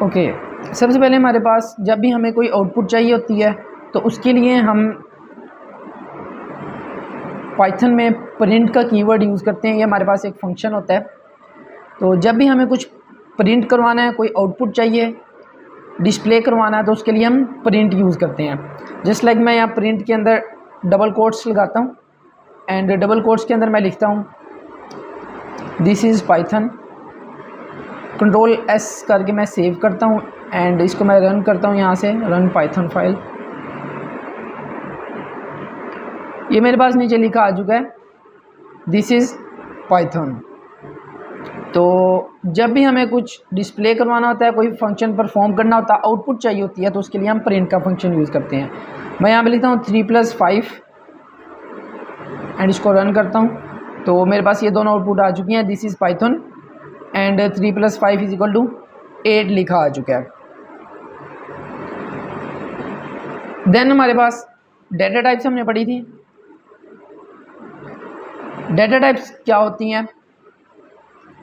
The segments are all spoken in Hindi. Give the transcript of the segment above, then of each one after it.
ओके, सबसे पहले हमारे पास जब भी हमें कोई आउटपुट चाहिए होती है तो उसके लिए हम पाइथन में प्रिंट का कीवर्ड यूज़ करते हैं। ये हमारे पास एक फंक्शन होता है। तो जब भी हमें कुछ प्रिंट करवाना है, कोई आउटपुट चाहिए, डिस्प्ले करवाना है, तो उसके लिए हम प्रिंट यूज़ करते हैं। जस्ट लाइक मैं यहाँ प्रिंट के अंदर डबल कोट्स लगाता हूँ एंड डबल कोट्स के अंदर मैं लिखता हूँ this is Python, control S करके मैं सेव करता हूँ एंड इसको मैं रन करता हूँ यहाँ से, रन पाइथन फाइल। ये मेरे पास नीचे लिखा आ चुका है दिस इज़ पाइथन। तो जब भी हमें कुछ डिस्प्ले करवाना होता है, कोई फंक्शन परफॉर्म करना होता है, आउटपुट चाहिए होती है, तो उसके लिए हम प्रिंट का फंक्शन यूज़ करते हैं। मैं यहाँ पे लिखता हूँ 3+5 एंड इसको रन करता हूँ। तो मेरे पास ये दोनों आउटपुट आ चुकी हैं, दिस इज़ पाइथन एंड 3+5 = 8 लिखा आ चुका है। देन हमारे पास डेटा टाइप्स हमने पढ़ी थी। डेटा टाइप्स क्या होती हैं,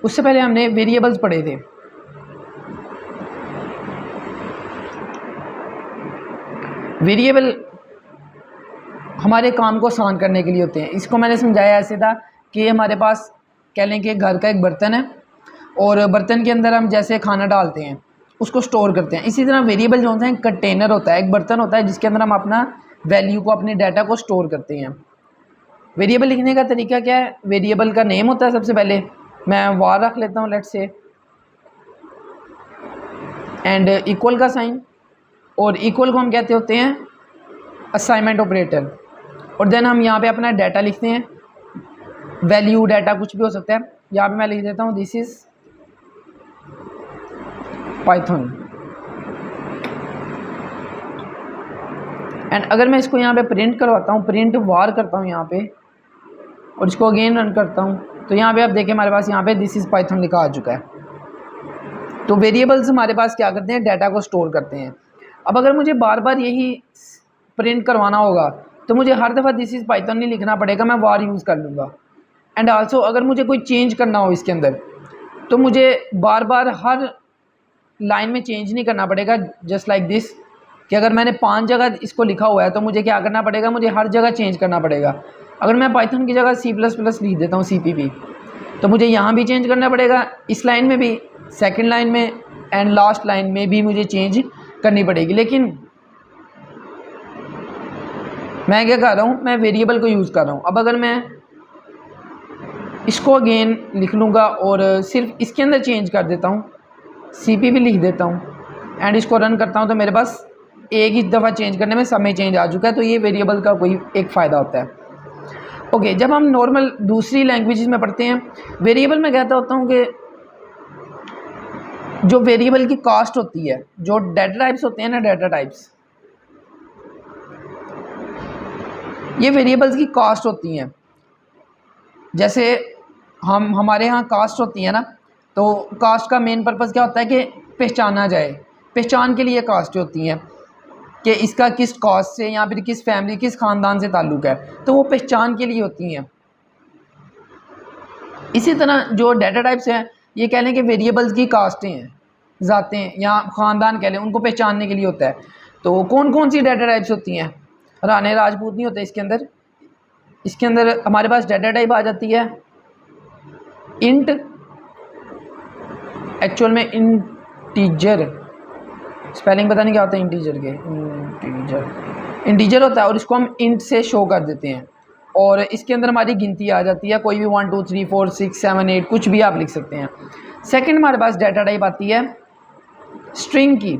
उससे पहले हमने वेरिएबल्स पढ़े थे। वेरिएबल हमारे काम को आसान करने के लिए होते हैं। इसको मैंने समझाया ऐसे था कि हमारे पास कह लें कि घर का एक बर्तन है और बर्तन के अंदर हम जैसे खाना डालते हैं, उसको स्टोर करते हैं। इसी तरह वेरिएबल जो होता है कंटेनर होता है, एक बर्तन होता है जिसके अंदर हम अपना वैल्यू को, अपने डाटा को स्टोर करते हैं। वेरिएबल लिखने का तरीका क्या है, वेरिएबल का नेम होता है। सबसे पहले मैं वार रख लेता हूँ लेट्स से एंड इक्वल का साइन, और इक्वल को हम कहते होते हैं असाइनमेंट ऑपरेटर। और देन हम यहाँ पे अपना डाटा लिखते हैं, वैल्यू डाटा कुछ भी हो सकता है। यहाँ पे मैं लिख देता हूँ दिस इज़ पाइथन एंड अगर मैं इसको यहाँ पे प्रिंट करवाता हूँ, प्रिंट वार करता हूँ यहाँ पे और इसको अगेन रन करता हूँ, तो यहाँ पे आप देखें हमारे पास यहाँ पे दिस इज़ पाइथन लिखा आ चुका है। तो वेरिएबल्स हमारे पास क्या करते हैं, डाटा को स्टोर करते हैं। अब अगर मुझे बार बार यही प्रिंट करवाना होगा तो मुझे हर दफ़ा दिस इज़ पाइथन नहीं लिखना पड़ेगा, मैं वार यूज़ कर लूँगा। एंड आल्सो अगर मुझे कोई चेंज करना हो इसके अंदर तो मुझे बार बार हर लाइन में चेंज नहीं करना पड़ेगा। जस्ट लाइक दिस कि अगर मैंने 5 जगह इसको लिखा हुआ है तो मुझे क्या करना पड़ेगा, मुझे हर जगह चेंज करना पड़ेगा। अगर मैं पाइथन की जगह C++ लिख देता हूँ CPP, तो मुझे यहाँ भी चेंज करना पड़ेगा, इस लाइन में भी, सेकंड लाइन में एंड लास्ट लाइन में भी मुझे चेंज करनी पड़ेगी। लेकिन मैं क्या कर रहा हूँ, मैं वेरिएबल को यूज़ कर रहा हूँ। अब अगर मैं इसको अगेन लिख लूँगा और सिर्फ इसके अंदर चेंज कर देता हूँ, CPP लिख देता हूँ एंड इसको रन करता हूँ, तो मेरे पास एक ही दफ़ा चेंज करने में समय चेंज आ चुका है। तो ये वेरिएबल का कोई एक फ़ायदा होता है। ओके, जब हम नॉर्मल दूसरी लैंग्वेजेस में पढ़ते हैं, वेरिएबल में कहता होता हूँ कि जो वेरिएबल की कास्ट होती है, जो डाटा टाइप्स होते हैं ना, डाटा टाइप्स, ये वेरिएबल्स की कास्ट होती हैं। जैसे हमारे यहाँ कास्ट होती है ना, तो कास्ट का मेन पर्पज़ क्या होता है कि पहचाना जाए, पहचान के लिए कास्ट होती हैं कि इसका किस कास्ट से या फिर किस फैमिली, किस ख़ानदान से ताल्लुक़ है, तो वो पहचान के लिए होती हैं। इसी तरह जो डाटा टाइप्स हैं, ये कह लें कि वेरिएबल्स की कास्टें हैं, ज़ातें या ख़ानदान कह लें, उनको पहचानने के लिए होता है। तो कौन कौन सी डाटा टाइप्स होती हैं, राणे राजपूत नहीं होते इसके अंदर हमारे पास डाटा टाइप आ जाती है इंट, एक्चुअल में इंटीजर, स्पेलिंग पता नहीं क्या होता है इंटीजर के, इंटीजर होता है और इसको हम इंट से शो कर देते हैं। और इसके अंदर हमारी गिनती आ जाती है, कोई भी 1 2 3 4 6 7 8 कुछ भी आप लिख सकते हैं। सेकंड हमारे पास डाटा टाइप आती है स्ट्रिंग की।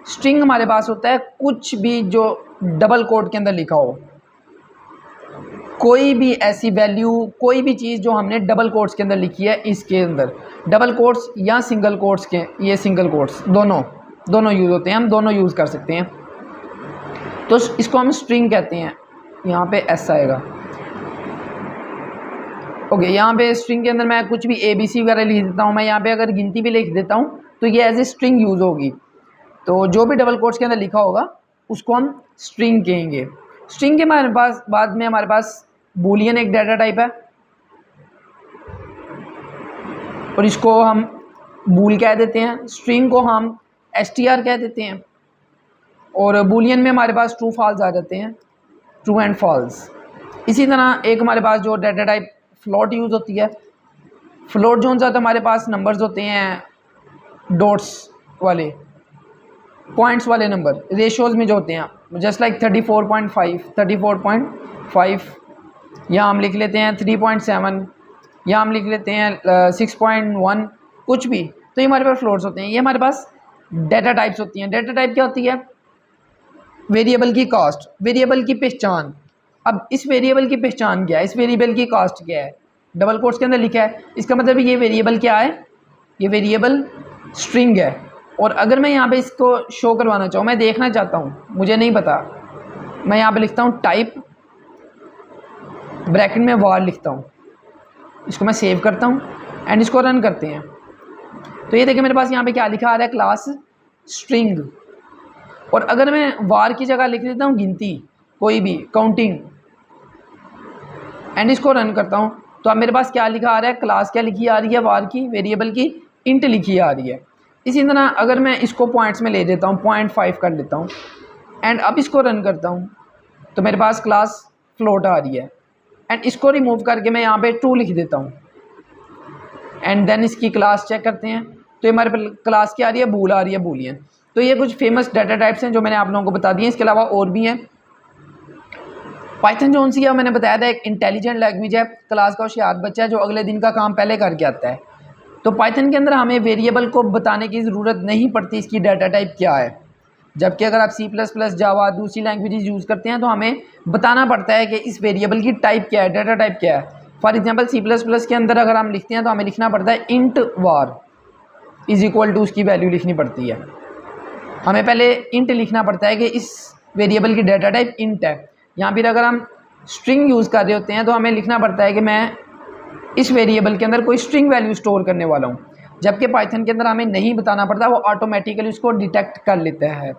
स्ट्रिंग हमारे पास होता है कुछ भी जो डबल कोट के अंदर लिखा हो, कोई भी ऐसी वैल्यू, कोई भी चीज़ जो हमने डबल कोट्स के अंदर लिखी है, इसके अंदर डबल कोट्स या सिंगल कोट्स के, ये सिंगल कोट्स दोनों यूज़ होते हैं, हम दोनों यूज़ कर सकते हैं। तो इसको हम स्ट्रिंग कहते हैं। यहाँ पे S आएगा। ओके, यहाँ पे स्ट्रिंग के अंदर मैं कुछ भी ABC वगैरह लिख देता हूँ। मैं यहाँ पे अगर गिनती भी लिख देता हूँ तो ये एज ए स्ट्रिंग यूज़ होगी। तो जो भी डबल कोट्स के अंदर लिखा होगा उसको हम स्ट्रिंग कहेंगे। स्ट्रिंग के हमारे पास बाद में हमारे पास बूलियन एक डाटा टाइप है और इसको हम बूल कह देते हैं। स्ट्रिंग को हम str कह देते हैं, और बूलियन में हमारे पास ट्रू फॉल्स आ जाते हैं, ट्रू एंड फॉल्स। इसी तरह एक हमारे पास जो डाटा टाइप फ्लोट यूज़ होती है, फ्लोट जो होता है हमारे पास नंबर्स होते हैं डॉट्स वाले, पॉइंट्स वाले नंबर, रेशोज़ में जो होते हैं, जस्ट लाइक 34.5, यहाँ हम लिख लेते हैं 3.7, यहाँ हम लिख लेते हैं 6.1, कुछ भी, तो ये हमारे पास फ्लोट्स होते हैं। ये हमारे पास डाटा टाइप्स होती हैं। डाटा टाइप क्या होती है? वेरिएबल की कास्ट, वेरिएबल की पहचान। अब इस वेरिएबल की पहचान क्या है, इस वेरिएबल की कास्ट क्या है, डबल कोट्स के अंदर लिखा है, इसका मतलब ये वेरिएबल क्या है, ये वेरिएबल स्ट्रिंग है। और अगर मैं यहाँ पे इसको शो करवाना चाहूँ, मैं देखना चाहता हूँ, मुझे नहीं पता, मैं यहाँ पे लिखता हूँ टाइप, ब्रैकेट में वार लिखता हूँ, इसको मैं सेव करता हूँ एंड इसको रन करते हैं। तो ये देखिए मेरे पास यहाँ पे क्या लिखा आ रहा है, क्लास स्ट्रिंग। और अगर मैं वार की जगह लिख देता हूँ गिनती, कोई भी काउंटिंग, एंड इसको रन करता हूँ, तो अब मेरे पास क्या लिखा आ रहा है, क्लास क्या लिखी आ रही है, वार की वेरिएबल की इंट लिखी आ रही है। इसी तरह अगर मैं इसको पॉइंट्स में ले देता हूँ, 0.5 कर लेता हूँ एंड अब इसको रन करता हूँ, तो मेरे पास क्लास फ्लोट आ रही है। एंड इसको रिमूव करके मैं यहाँ पे 2 लिख देता हूँ एंड देन इसकी क्लास चेक करते हैं, तो ये हमारे क्लास क्या आ रही है, बूल आ रही है, बूलियन। तो ये कुछ फेमस डाटा टाइप्स हैं जो मैंने आप लोगों को बता दिए। इसके अलावा और भी हैं। पाइथन जो सी है मैंने बताया था, एक इंटेलिजेंट लैंग्वेज है, क्लास का होशियार बच्चा है जो अगले दिन का काम पहले करके आता है। तो पाइथन के अंदर हमें वेरिएबल को बताने की ज़रूरत नहीं पड़ती इसकी डाटा टाइप क्या है, जबकि अगर आप C++, जावा, दूसरी लैंग्वेजेस यूज़ करते हैं तो हमें बताना पड़ता है कि इस वेरिएबल की टाइप क्या है, डाटा टाइप क्या है। फॉर एग्जांपल C++ के अंदर अगर हम लिखते हैं तो हमें लिखना पड़ता है int var is equal to, उसकी वैल्यू लिखनी पड़ती है। हमें पहले इंट लिखना पड़ता है कि इस वेरिएबल की डाटा टाइप इंट है। यहाँ पर अगर हम स्ट्रिंग यूज़ कर रहे होते हैं तो हमें लिखना पड़ता है कि मैं इस वेरिएबल के अंदर कोई स्ट्रिंग वैल्यू स्टोर करने वाला हूँ, जबकि पाइथन के अंदर हमें नहीं बताना पड़ता, वो ऑटोमेटिकली उसको डिटेक्ट कर लेता है।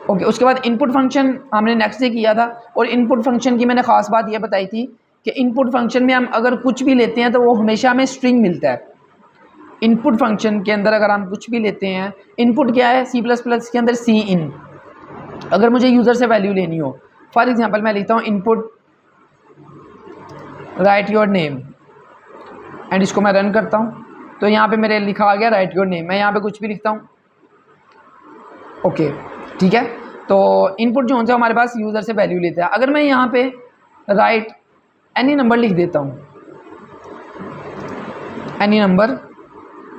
ओके, उसके बाद इनपुट फंक्शन हमने नेक्स्ट से किया था, और इनपुट फंक्शन की मैंने ख़ास बात ये बताई थी कि इनपुट फंक्शन में हम अगर कुछ भी लेते हैं तो वो हमेशा हमें स्ट्रिंग मिलता है। इनपुट फंक्शन के अंदर अगर हम कुछ भी लेते हैं, इनपुट क्या है C++ के अंदर सी इन, अगर मुझे यूज़र से वैल्यू लेनी हो, फॉर एग्जांपल मैं लिखता हूँ input right your name and इसको मैं रन करता हूँ, तो यहाँ पे मेरे लिखा आ गया राइट योर नेम। मैं यहाँ पे कुछ भी लिखता हूँ, ओके ठीक है। तो इनपुट जो होता है हमारे पास यूज़र से वैल्यू लेता है। अगर मैं यहाँ पे राइट एनी नंबर लिख देता हूँ, एनी नंबर,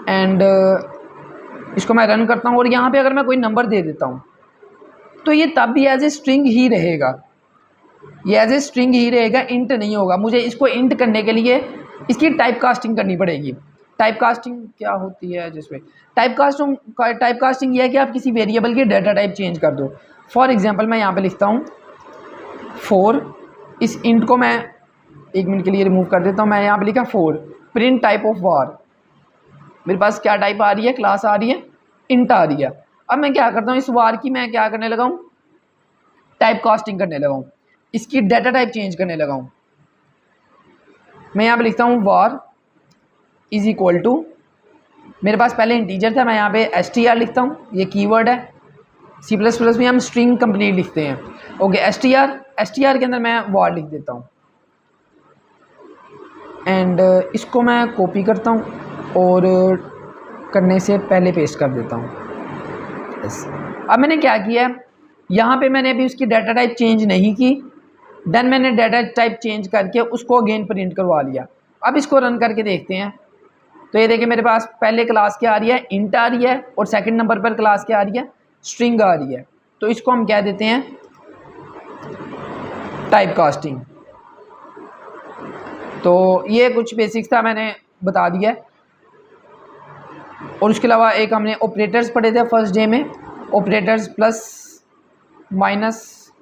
एंड इसको मैं रन करता हूँ, और यहाँ पे अगर मैं कोई नंबर दे देता हूँ तो ये तब भी एज ए स्ट्रिंग ही रहेगा, ये एज ए स्ट्रिंग ही रहेगा, इंट नहीं होगा। मुझे इसको इंट करने के लिए इसकी टाइप कास्टिंग करनी पड़ेगी। टाइप कास्टिंग क्या होती है, जिसमें टाइप कास्टिंग यह है कि आप किसी वेरिएबल की डाटा टाइप चेंज कर दो। फॉर एग्जांपल मैं यहाँ पे लिखता हूँ 4, इस इंट को मैं 1 मिनट के लिए रिमूव कर देता हूँ। मैं यहाँ पे लिखा 4 प्रिंट टाइप ऑफ वार, मेरे पास क्या टाइप आ रही है, क्लास आ रही है, इंट आ रही है। अब मैं क्या करता हूँ, इस वार की मैं क्या करने लगा हूँ, टाइप कास्टिंग करने लगा हूँ, इसकी डाटा टाइप चेंज करने लगा हूँ। मैं यहाँ पे लिखता हूँ वार इज़ इक्वल टू, मेरे पास पहले इंटीजर था, मैं यहाँ पे str लिखता हूँ, ये कीवर्ड है। C++ में हम स्ट्रिंग कंप्लीट लिखते हैं। ओके, str के अंदर मैं वार लिख देता हूँ एंड इसको मैं कॉपी करता हूँ और करने से पहले पेस्ट कर देता हूँ। अब मैंने क्या किया, यहाँ पे मैंने अभी उसकी डाटा टाइप चेंज नहीं की, देन मैंने डाटा टाइप चेंज करके उसको अगेन प्रिंट करवा लिया। अब इसको रन करके देखते हैं, तो ये देखिए मेरे पास पहले क्लास क्या आ रही है, इंट आ रही है, और सेकंड नंबर पर क्लास क्या आ रही है, स्ट्रिंग आ रही है। तो इसको हम क्या देते हैं, टाइप कास्टिंग। तो ये कुछ बेसिक्स था, मैंने बता दिया है। और उसके अलावा एक हमने ऑपरेटर्स पढ़े थे फर्स्ट डे में, operators plus, minus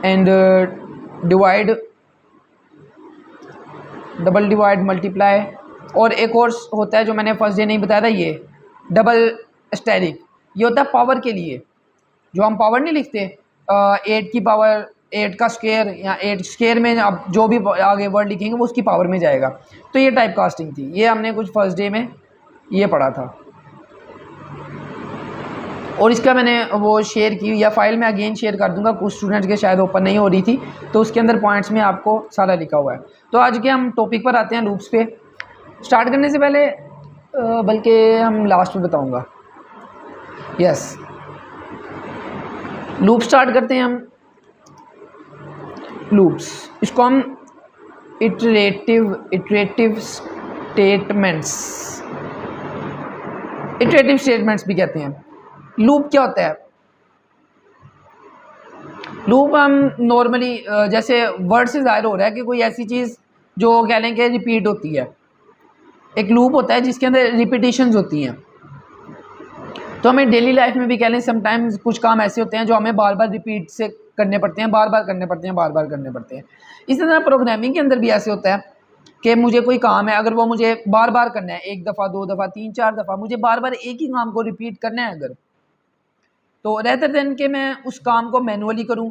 and divide, double divide, multiply, और एक और होता है जो मैंने फर्स्ट डे नहीं बताया था, ये डबल स्टेरिक। ये होता है पावर के लिए, जो हम पावर नहीं लिखते 8 की पावर 8 का स्क्वायर, या 8 स्क्वायर में अब जो भी आगे वर्ड लिखेंगे वो उसकी पावर में जाएगा। तो ये टाइप कास्टिंग थी, ये हमने कुछ फर्स्ट डे में ये पढ़ा था। और इसका मैंने वो शेयर की या फाइल में अगेन शेयर कर दूंगा, कुछ स्टूडेंट्स के शायद ओपन नहीं हो रही थी, तो उसके अंदर पॉइंट्स में आपको सारा लिखा हुआ है। तो आज के हम टॉपिक पर आते हैं, लूप्स पे। स्टार्ट करने से पहले बल्कि हम लास्ट में बताऊंगा। यस, लूप स्टार्ट करते हैं हम। लूप्स, इसको हम इटरेटिव स्टेटमेंट्स भी कहते हैं। लूप क्या होता है? लूप हम नॉर्मली जैसे वर्ड से ज़ाहिर हो रहा है कि कोई ऐसी चीज़ जो कह लें कि रिपीट होती है। एक लूप होता है जिसके अंदर रिपीटिशंस होती हैं। तो हमें डेली लाइफ में भी कह लें समटाइम्स कुछ काम ऐसे होते हैं जो हमें बार बार रिपीट से करने पड़ते हैं, बार बार करने पड़ते हैं। इसी तरह प्रोग्रामिंग के अंदर भी ऐसे होता है कि मुझे कोई काम है, अगर वो मुझे बार बार करना है, 1 दफ़ा 2 दफ़ा 3 4 दफ़ा मुझे बार बार एक ही काम को रिपीट करना है अगर, तो रेदर देन कि मैं उस काम को मैनुअली करूं,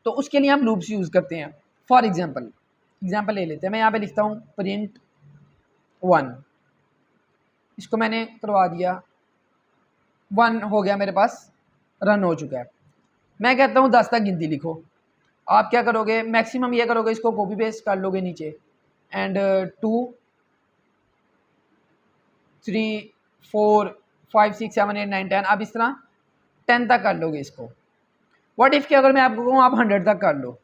तो उसके लिए हम लूप्स यूज़ करते हैं। फॉर एग्जांपल ले लेते हैं। मैं यहाँ पे लिखता हूँ प्रिंट 1, इसको मैंने करवा दिया, 1 हो गया मेरे पास, रन हो चुका है। मैं कहता हूँ 10 तक गिनती लिखो। आप क्या करोगे, मैक्सिमम ये करोगे, इसको कॉपी पेस्ट कर लोगे नीचे, एंड 2 3 4 5 6 7 8 9 10, आप इस तरह 10 तक कर लोगे इसको। व्हाट इफ़ कि अगर मैं आपको कहूँ आप 100 तक कर लो,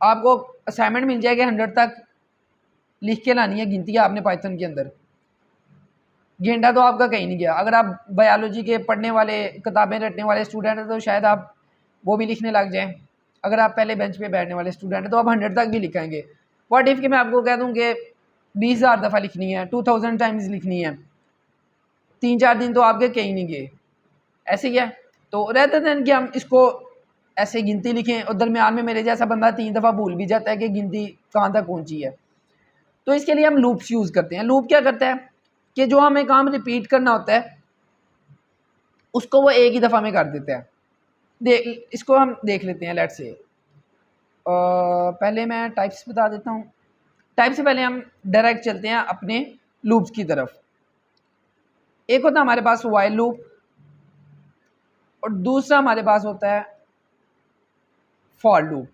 आपको असाइनमेंट मिल जाएगी 100 तक लिख के लानी है, गिनती है आपने पाइथन के अंदर। घंटा तो आपका कहीं नहीं गया। अगर आप बायोलॉजी के पढ़ने वाले, किताबें रटने वाले स्टूडेंट हैं तो शायद आप वो भी लिखने लग जाएं। अगर आप पहले बेंच पे बैठने वाले स्टूडेंट हैं तो आप 100 तक भी लिखाएंगे। व्हाट इफ़ कि मैं आपको कह दूं कि 20,000 दफ़ा लिखनी है, 2000 टाइम्स लिखनी है, 3-4 दिन तो आपके कहीं नहीं गए। ऐसे ही है। तो रहते दैन कि हम इसको ऐसे गिनती लिखें और दरमियान में मेरे जैसा बंदा 3 दफ़ा भूल भी जाता है कि गिनती कहाँ तक पहुँची है, तो इसके लिए हम लूप्स यूज़ करते हैं। लूप क्या करता है कि जो हमें काम रिपीट करना होता है उसको वो एक ही दफ़ा में कर देता है। इसको हम देख लेते हैं। लेट्स से पहले मैं टाइप्स बता देता हूँ। टाइप से पहले हम डायरेक्ट चलते हैं अपने लूप्स की तरफ। एक होता है हमारे पास व्हाइल लूप और दूसरा हमारे पास होता है फॉर लूप।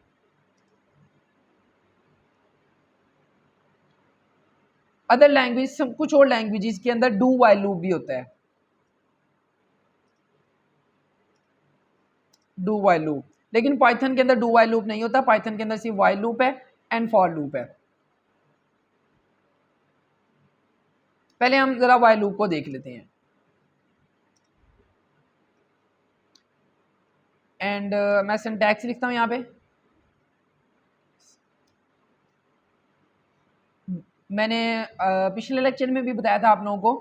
अदर लैंग्वेज, कुछ और लैंग्वेजेस के अंदर डू व्हाइल लूप भी होता है, डू व्हाइल लूप। लेकिन पाइथन के अंदर डू व्हाइल लूप नहीं होता। पाइथन के अंदर सिर्फ व्हाइल लूप है एंड फॉर लूप है। पहले हम जरा व्हाइल लूप को देख लेते हैं। एंड मैं सिंटैक्स लिखता हूँ यहाँ पे। मैंने पिछले लेक्चर में भी बताया था आप लोगों को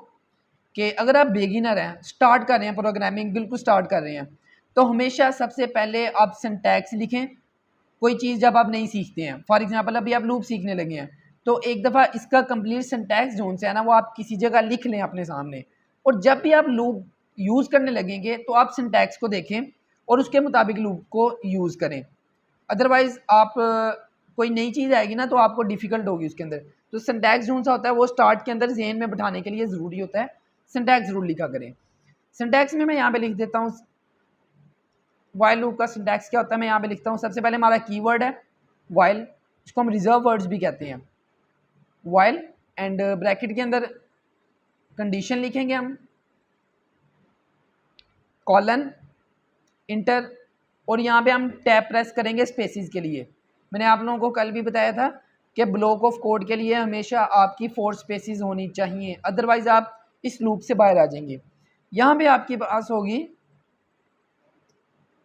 कि अगर आप बिगिनर हैं, स्टार्ट कर रहे हैं प्रोग्रामिंग, बिल्कुल स्टार्ट कर रहे हैं, तो हमेशा सबसे पहले आप सिंटैक्स लिखें। कोई चीज़ जब आप नहीं सीखते हैं, फॉर एग्जांपल अभी आप लूप सीखने लगे हैं, तो एक दफ़ा इसका कंप्लीट सिंटैक्स जोन से है ना वो आप किसी जगह लिख लें अपने सामने, और जब भी आप लूप यूज़ करने लगेंगे तो आप सिंटैक्स को देखें और उसके मुताबिक लूप को यूज़ करें। अदरवाइज़ आप कोई नई चीज़ आएगी ना तो आपको डिफ़िकल्ट होगी उसके अंदर। तो सिंटैक्स जोन सा होता है वो स्टार्ट के अंदर ज़हन में बिठाने के लिए ज़रूरी होता है। सिंटैक्स ज़रूर लिखा करें। सिंटैक्स में मैं यहाँ पे लिख देता हूँ व्हाइल लूप का सिंटैक्स क्या होता है। मैं यहाँ पे लिखता हूँ, सबसे पहले हमारा कीवर्ड है व्हाइल, इसको हम रिजर्व वर्ड्स भी कहते हैं। व्हाइल एंड ब्रैकेट के अंदर कंडीशन लिखेंगे हम, कॉलन, इंटर, और यहाँ पे हम टैब प्रेस करेंगे स्पेसिस के लिए। मैंने आप लोगों को कल भी बताया था कि ब्लॉक ऑफ कोड के लिए हमेशा आपकी 4 स्पेसिस होनी चाहिए, अदरवाइज़ आप इस लूप से बाहर आ जाएंगे। यहाँ पे आपके पास होगी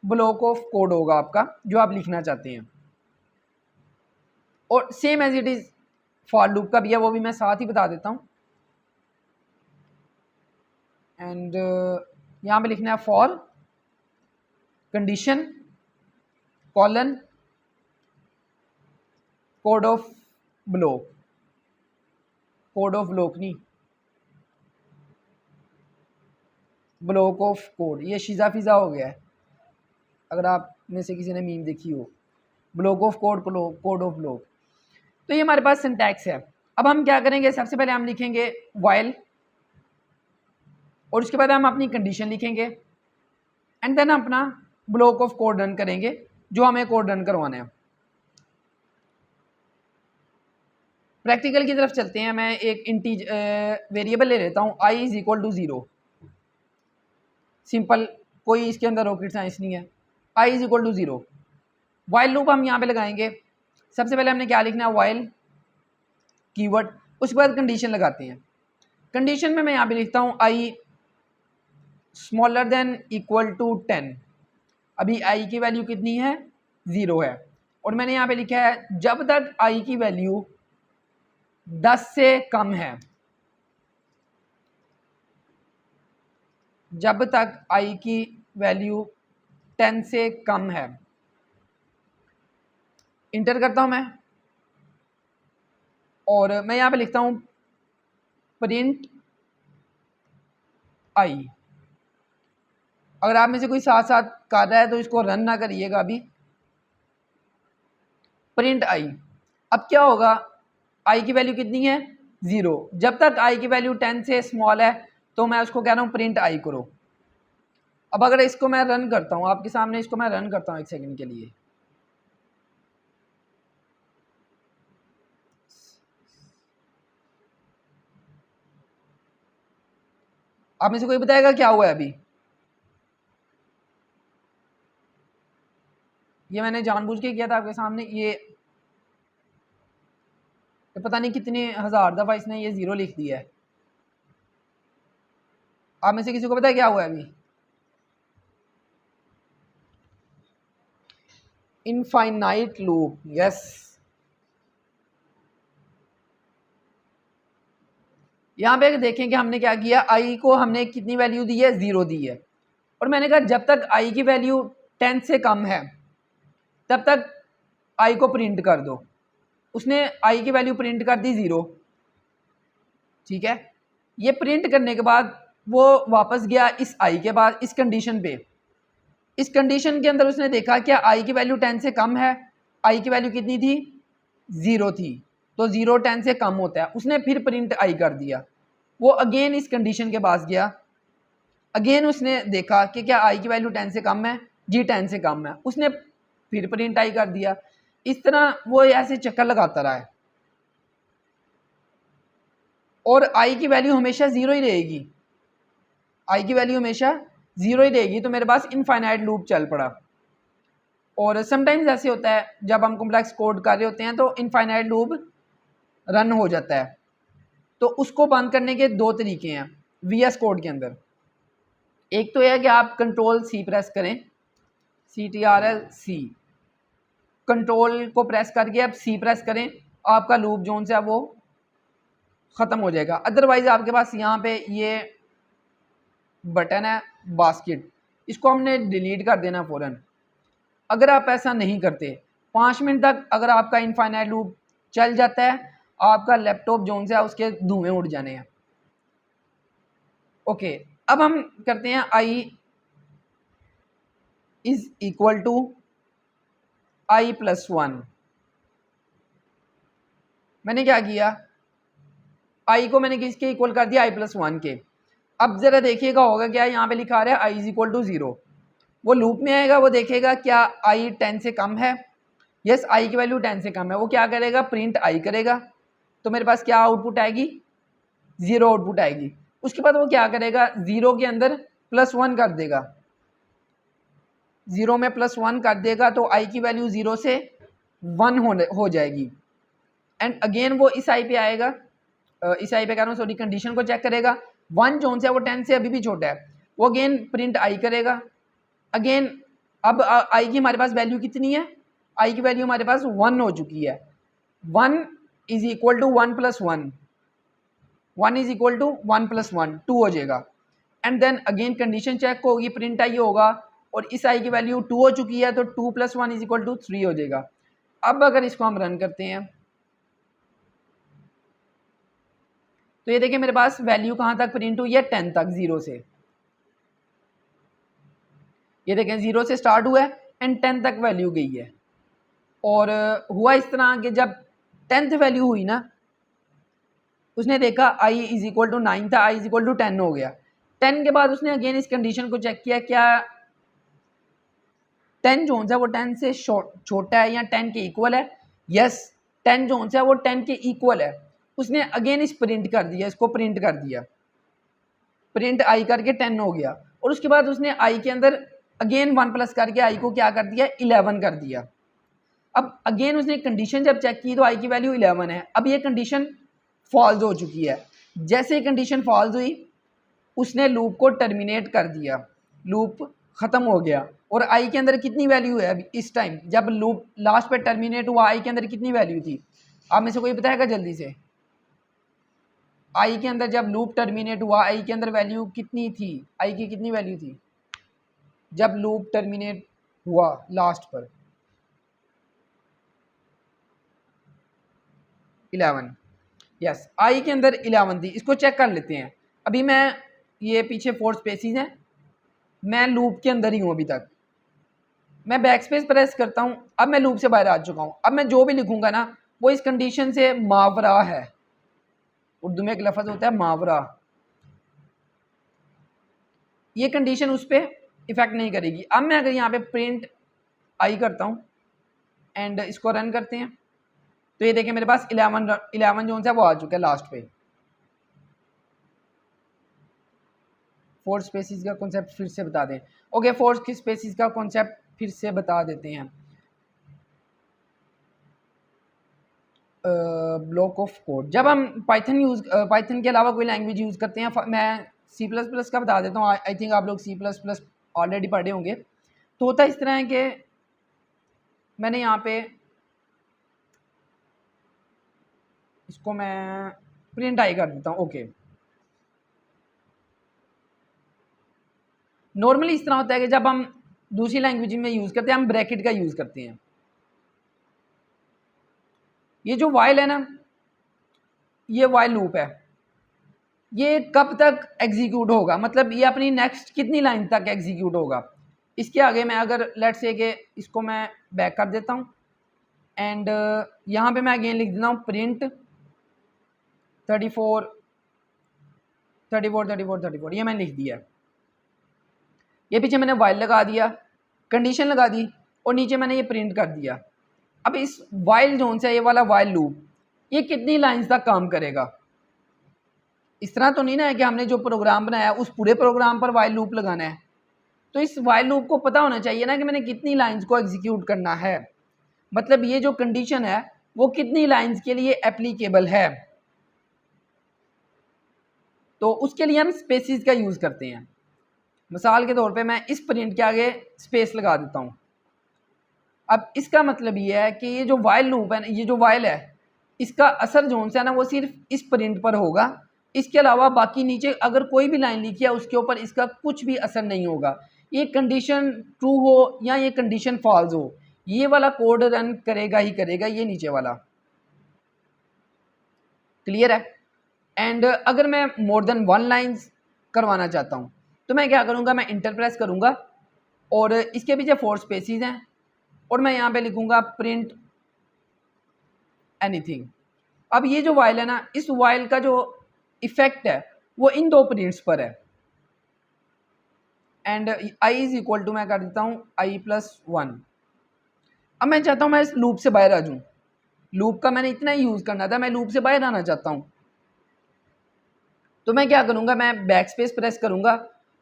ब्लॉक ऑफ कोड होगा आपका जो आप लिखना चाहते हैं, और same as it is for loop का भी है, वो भी मैं साथ ही बता देता हूँ। एंड यहाँ पे लिखना है for condition colon code of block, code of block नहीं, ब्लॉक ऑफ कोड। ये शीज़ा फिज़ा हो गया है अगर आप में से किसी ने मीम देखी हो, block of code, code of block. तो ये हमारे पास सिंटैक्स है। अब हम क्या करेंगे, सबसे पहले हम लिखेंगे वाइल और उसके बाद हम अपनी कंडीशन लिखेंगे एंड देन अपना ब्लॉक ऑफ कोड रन करेंगे जो हमें कोड रन करवाना है। प्रैक्टिकल की तरफ चलते हैं। मैं एक वेरिएबल ले लेता हूँ i is equal to 0। Simple, कोई इसके अंदर रॉकेट साइंस नहीं है। i is equal to 0। While loop हम यहाँ पे लगाएंगे। सबसे पहले हमने क्या लिखना है, वाइल कीवर्ड, उसके बाद कंडीशन लगाते हैं। कंडीशन में मैं यहाँ पे लिखता हूँ i smaller than equal to 10। अभी i की वैल्यू कितनी है, 0 है। और मैंने यहाँ पे लिखा है जब तक i की वैल्यू 10 से कम है, जब तक i की वैल्यू 10 से कम है। इंटर करता हूं मैं और मैं यहां पे लिखता हूं प्रिंट i। अगर आप में से कोई साथ साथ कर रहा है तो इसको रन ना करिएगा अभी। Print i। अब क्या होगा, i की वैल्यू कितनी है, 0। जब तक i की वैल्यू 10 से स्मॉल है तो मैं उसको कह रहा हूँ प्रिंट i करो। अब अगर इसको मैं रन करता हूँ आपके सामने, इसको मैं रन करता हूँ 1 सेकंड के लिए। आप में से कोई बताएगा क्या हुआ है अभी? ये मैंने जानबूझ के किया था आपके सामने। ये पता नहीं कितने हजार दफा इसने ये 0 लिख दिया है। आप में से किसी को पता है क्या हुआ है अभी? Infinite loop, yes. यहाँ पे देखें कि हमने क्या किया, i को हमने कितनी वैल्यू दी है, 0 दी है। और मैंने कहा जब तक i की वैल्यू 10 से कम है तब तक i को प्रिंट कर दो। उसने i की वैल्यू प्रिंट कर दी 0, ठीक है। ये प्रिंट करने के बाद वो वापस गया इस i के बाद इस कंडीशन पे। इस कंडीशन के अंदर उसने देखा क्या i की वैल्यू 10 से कम है। i की वैल्यू कितनी थी, 0 थी। तो 0 10 से कम होता है। उसने फिर प्रिंट i कर दिया। वो अगेन इस कंडीशन के पास गया, अगेन उसने देखा कि क्या i की वैल्यू 10 से कम है, जी 10 से कम है। उसने फिर प्रिंट i कर दिया। इस तरह वो ऐसे चक्कर लगाता रहा है और i की वैल्यू हमेशा 0 ही रहेगी। i की वैल्यू हमेशा 0 ही रहेगी। तो मेरे पास इनफाइनाइट लूप चल पड़ा। और समटाइम्स ऐसे होता है जब हम कॉम्प्लेक्स कोड कर रहे होते हैं तो इनफाइनाइट लूप रन हो जाता है। तो उसको बंद करने के 2 तरीके हैं VS कोड के अंदर। एक तो यह है कि आप कंट्रोल C प्रेस करें, CTRL-C, कंट्रोल को प्रेस करके आप C प्रेस करें, आपका लूप जोन से वो ख़त्म हो जाएगा। अदरवाइज़ आपके पास यहाँ पे ये बटन है बास्केट, इसको हमने डिलीट कर देना फ़ौरन। अगर आप ऐसा नहीं करते 5 मिनट तक अगर आपका इनफाइनाइट लूप चल जाता है, आपका लैपटॉप जोन से उसके धुएं उड़ जाने हैं। ओके, अब हम करते हैं i is equal to i+1। मैंने क्या किया, i को मैंने किसके इक्वल कर दिया, i+1 के। अब जरा देखिएगा होगा क्या, यहाँ पे लिखा रहा है i इज इक्वल टू 0। वो लूप में आएगा, वो देखेगा क्या i 10 से कम है। यस, i की वैल्यू 10 से कम है। वो क्या करेगा, प्रिंट i करेगा। तो मेरे पास क्या आउटपुट आएगी, 0 आउटपुट आएगी। उसके बाद वो क्या करेगा, 0 के अंदर +1 कर देगा। 0 में +1 कर देगा तो i की वैल्यू 0 से 1 हो जाएगी। एंड अगेन वो इस i पे आएगा, इस i पे कह रहा हूँ सॉरी, कंडीशन को चेक करेगा। 1 जोन से वो 10 से अभी भी छोटा है, वो अगेन प्रिंट i करेगा। अगेन अब i की हमारे पास वैल्यू कितनी है, i की वैल्यू हमारे पास 1 हो चुकी है। 1 is equal to 1 + 1, 1 is equal to 1 + 1, 2 हो जाएगा। And then again condition check होगी, प्रिंट आई होगा और इस आई की वैल्यू 2 हो चुकी है तो 2 + 1 इज इक्वल टू 3 हो जाएगा। अब अगर इसको हम रन करते हैं तो ये देखिए मेरे पास वैल्यू कहाँ तक प्रिंट हुई है, 10 तक, 0 से। ये देखें 0 से स्टार्ट हुआ है एंड 10 तक वैल्यू गई है। और हुआ इस तरह कि जब 10th वैल्यू हुई ना उसने देखा i इज इक्वल टू 9 था, i इज इक्वल टू 10 हो गया। 10 के बाद उसने अगेन इस कंडीशन को चेक किया, क्या 10 जो है वो 10 से छोटा है या 10 के इक्वल है। यस, 10 जो है वो 10 के इक्वल है। उसने अगेन इस प्रिंट कर दिया, इसको प्रिंट कर दिया, प्रिंट आई करके 10 हो गया। और उसके बाद उसने आई के अंदर अगेन 1 प्लस करके आई को क्या कर दिया, 11 कर दिया। अब अगेन उसने कंडीशन जब चेक की तो आई की वैल्यू 11 है। अब ये कंडीशन फॉल्स हो चुकी है। जैसे ही कंडीशन फॉल्स हुई उसने लूप को टर्मिनेट कर दिया, लूप ख़त्म हो गया। और आई के अंदर कितनी वैल्यू है अभी इस टाइम, जब लूप लास्ट पे टर्मिनेट हुआ आई के अंदर कितनी वैल्यू थी, आप में से कोई बताएगा जल्दी से। आई के अंदर जब लूप टर्मिनेट हुआ आई के अंदर वैल्यू कितनी थी, आई की कितनी वैल्यू थी जब लूप टर्मिनेट हुआ लास्ट पर, 11। यस, आई के अंदर 11 थी। इसको चेक कर लेते हैं। अभी मैं ये पीछे 4 स्पेसिस हैं, मैं लूप के अंदर ही हूँ अभी तक। मैं बैक स्पेस प्रेस करता हूँ, अब मैं लूप से बाहर आ चुका हूँ। अब मैं जो भी लिखूंगा ना वो इस कंडीशन से मावरा है। उर्दू में एक लफ्ज़ होता है मावरा, ये कंडीशन उस पर इफेक्ट नहीं करेगी। अब मैं अगर यहाँ पे प्रिंट आई करता हूँ एंड इसको रन करते हैं तो ये देखें मेरे पास 11 जो है वो आ चुका है लास्ट पे। 4 स्पेसिस का कॉन्सेप्ट फिर से बता दें। ओके, 4 की स्पेसिस का कॉन्सेप्ट फिर से बता देते हैं। ब्लॉक ऑफ कोड, जब हम पाइथन के अलावा कोई लैंग्वेज यूज़ करते हैं, मैं C++ का बता देता हूँ। आई थिंक आप लोग C++ ऑलरेडी पढ़े होंगे। तो होता इस तरह है कि मैंने यहाँ पे इसको मैं प्रिंट आई कर देता हूँ। ओके, नॉर्मली इस तरह होता है कि जब हम दूसरी लैंग्वेज में यूज़ करते हैं हम ब्रैकेट का यूज़ करते हैं। ये जो वाइल है ना, ये वाइल लूप है, ये कब तक एग्जीक्यूट होगा, मतलब ये अपनी नेक्स्ट कितनी लाइन तक एग्जीक्यूट होगा। इसके आगे मैं अगर लेट्स से कि इसको मैं बैक कर देता हूँ एंड यहाँ पे मैं अगेन लिख देता हूँ प्रिंट 34 34 34 34, ये मैंने लिख दिया। ये पीछे मैंने वाइल लगा दिया, कंडीशन लगा दी और नीचे मैंने ये प्रिंट कर दिया। अब इस वाइल जोन से ये वाला वाइल लूप ये कितनी लाइंस तक काम करेगा। इस तरह तो नहीं ना है कि हमने जो प्रोग्राम बनाया उस पूरे प्रोग्राम पर वाइल लूप लगाना है। तो इस वाइल लूप को पता होना चाहिए ना कि मैंने कितनी लाइंस को एग्जीक्यूट करना है, मतलब ये जो कंडीशन है वो कितनी लाइंस के लिए एप्लीकेबल है। तो उसके लिए हम स्पेसिस का यूज़ करते हैं। मिसाल के तौर पे मैं इस प्रिंट के आगे स्पेस लगा देता हूँ। अब इसका मतलब ये है कि ये जो वाइल लूप है, ये जो वाइल है, इसका असर जो है ना वो सिर्फ इस प्रिंट पर होगा। इसके अलावा बाकी नीचे अगर कोई भी लाइन लिखी है उसके ऊपर इसका कुछ भी असर नहीं होगा। ये कंडीशन ट्रू हो या ये कंडीशन फॉल्स हो, ये वाला कोड रन करेगा ही करेगा, ये नीचे वाला। क्लियर है। एंड अगर मैं मोर देन 1 लाइन्स करवाना चाहता हूँ तो मैं क्या करूँगा, मैं इंटर प्रेस करूँगा और इसके पीछे 4 स्पेसिस हैं और मैं यहाँ पे लिखूँगा प्रिंट एनीथिंग। अब ये जो वाइल है ना, इस वाइल का जो इफेक्ट है वो इन 2 प्रिंट्स पर है। And i is equal to मैं कर देता हूँ i+1। अब मैं चाहता हूँ मैं इस लूप से बाहर आ जाऊँ। लूप का मैंने इतना ही यूज़ करना था, मैं लूप से बाहर आना चाहता हूँ। तो मैं क्या करूँगा, मैं बैक स्पेस प्रेस करूँगा।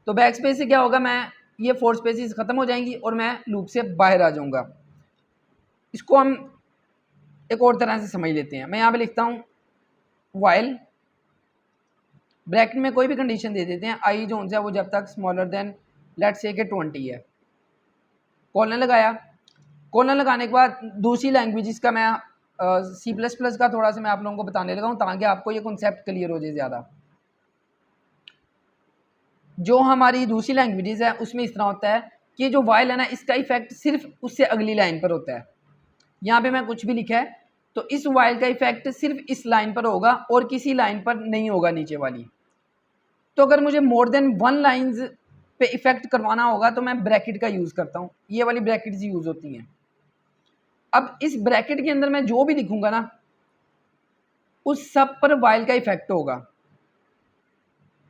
तो बैक स्पेस से क्या होगा, मैं ये 4 स्पेसिस ख़त्म हो जाएंगी और मैं लूप से बाहर आ जाऊँगा। इसको हम एक और तरह से समझ लेते हैं। मैं यहाँ पे लिखता हूँ वाइल, ब्रैकेट में कोई भी कंडीशन दे देते हैं, आई जो है वो जब तक स्मॉलर देन लेट्स से कि 20 है। कॉलन लगाया, कॉलन लगाने के बाद दूसरी लैंग्वेजेस का मैं C++ का थोड़ा सा मैं आप लोगों को बताने लगा हूँ ताकि आपको ये कॉन्सेप्ट क्लियर हो जाए ज़्यादा। जो हमारी दूसरी लैंग्वेजेस है उसमें इस तरह होता है कि जो वाइल है ना, इसका इफेक्ट सिर्फ उससे अगली लाइन पर होता है। यहाँ पे मैं कुछ भी लिखा है तो इस वाइल का इफेक्ट सिर्फ इस लाइन पर होगा और किसी लाइन पर नहीं होगा नीचे वाली। तो अगर मुझे मोर देन 1 लाइन्स पे इफेक्ट करवाना होगा तो मैं ब्रैकेट का यूज़ करता हूँ। ये वाली ब्रैकेट्स यूज़ होती हैं। अब इस ब्रैकेट के अंदर मैं जो भी लिखूँगा ना, उस सब पर वाइल का इफेक्ट होगा।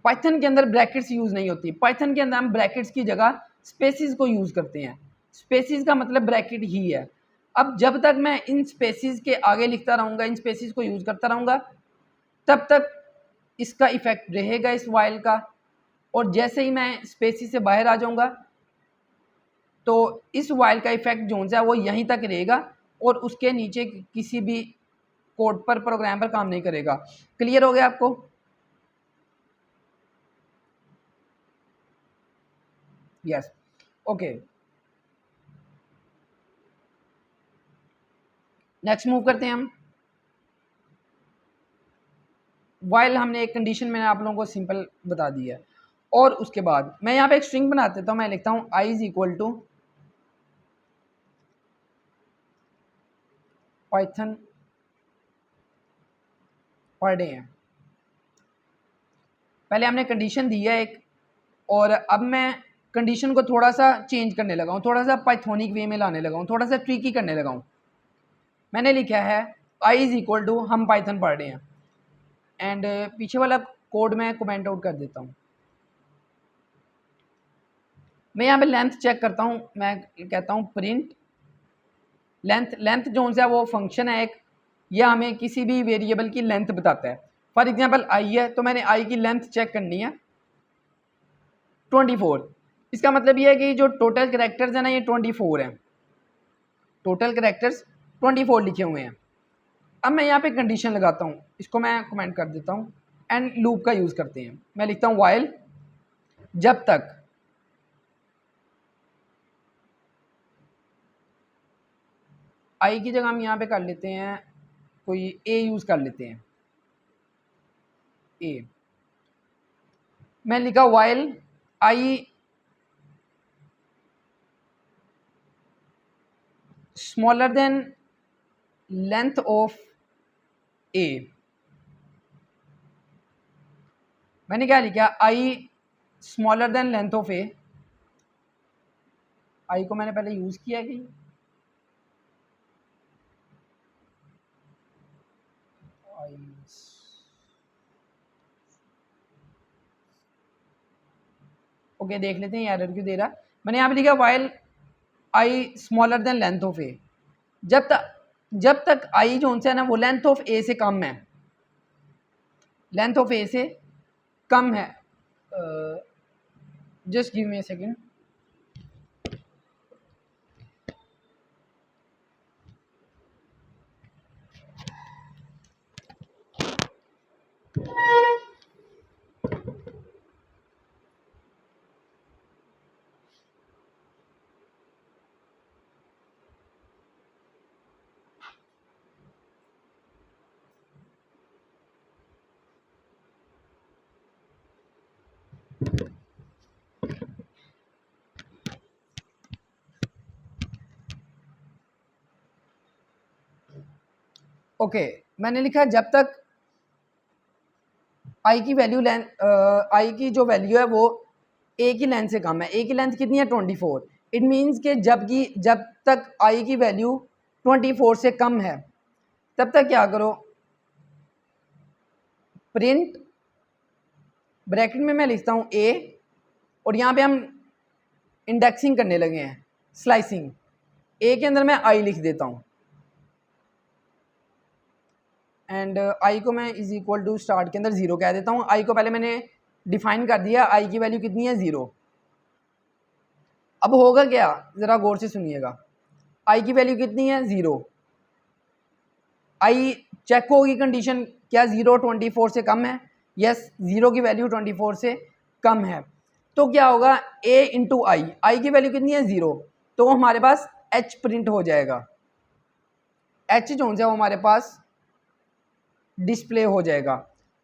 पाइथन के अंदर ब्रैकेट्स यूज़ नहीं होती, पाइथन के अंदर हम ब्रैकेट्स की जगह स्पेसिस को यूज़ करते हैं। स्पेसिस का मतलब ब्रैकेट ही है। अब जब तक मैं इन स्पेसिस के आगे लिखता रहूँगा, इन स्पेसिस को यूज़ करता रहूँगा, तब तक इसका इफेक्ट रहेगा इस वाइल का। और जैसे ही मैं स्पेसिस से बाहर आ जाऊँगा तो इस वाइल का इफेक्ट जो है वो यहीं तक रहेगा और उसके नीचे किसी भी कोड पर, प्रोग्राम पर काम नहीं करेगा। क्लियर हो गया आपको? Yes, okay. नेक्स्ट मूव करते हैं हम। वाइल हमने एक कंडीशन मैंने आप लोगों को सिंपल बता दी है, और उसके बाद मैं यहाँ पे एक स्ट्रिंग बना देता हूँ। मैं लिखता हूँ i is equal to Python पर डे है। पहले हमने कंडीशन दी है एक, और अब मैं कंडीशन को थोड़ा सा चेंज करने लगा हूँ, थोड़ा सा पाइथोनिक वे में लाने लगा हूँ, थोड़ा सा ट्रिकी करने लगा हूँ। मैंने लिखा है i इज इक्वल टू, हम पाइथन पढ़ रहे हैं, एंड पीछे वाला कोड मैं कमेंट आउट कर देता हूँ। मैं यहाँ पे लेंथ चेक करता हूँ। मैं कहता हूँ प्रिंट लेंथ। लेंथ जो है वो फंक्शन है एक, यह हमें किसी भी वेरिएबल की लेंथ बताता है। फॉर एग्जांपल आई है, तो मैंने आई की लेंथ चेक करनी है 24। इसका मतलब ये है कि जो टोटल कैरेक्टर्स है ना, ये 24 हैं। टोटल कैरेक्टर्स 24 लिखे हुए हैं। अब मैं यहाँ पे कंडीशन लगाता हूँ, इसको मैं कमेंट कर देता हूँ, एंड लूप का यूज़ करते हैं। मैं लिखता हूँ वाइल जब तक आई की जगह हम यहाँ पे कर लेते हैं कोई ए यूज़ कर लेते हैं, ए। मैं लिखा while I smaller than length of A. मैंने क्या लिखा, आई smaller than length of A. I को मैंने पहले यूज़ किया कि ओके, देख लेते हैं एरर क्यों दे रहा। मैंने यहाँ पे लिखा while I smaller than length of a. जब तक आई जो है ना वो लेंथ ऑफ ए से कम है, लेंथ ऑफ ए से कम है। Just give me a second. Okay, मैंने लिखा जब तक आई की वैल्यू आई की जो वैल्यू है वो ए की लेंथ से कम है। ए की लेंथ कितनी है 24। इट मीन्स कि जब तक आई की वैल्यू 24 से कम है तब तक क्या करो, प्रिंट ब्रैकेट में मैं लिखता हूँ ए, और यहाँ पे हम इंडेक्सिंग करने लगे हैं, स्लाइसिंग। ए के अंदर मैं आई लिख देता हूँ, एंड आई को मैं इज इक्वल टू स्टार्ट के अंदर 0 कह देता हूँ। आई को पहले मैंने डिफाइन कर दिया, आई की वैल्यू कितनी है 0। अब होगा क्या, ज़रा गौर से सुनिएगा। आई की वैल्यू कितनी है 0। आई चेक होगी कंडीशन, क्या 0 24 से कम है? यस, 0 की वैल्यू 24 से कम है। तो क्या होगा, ए इंटू आई, आई की वैल्यू कितनी है 0, तो हमारे पास एच प्रिंट हो जाएगा। एच जो है वो हमारे पास डिस्प्ले हो जाएगा।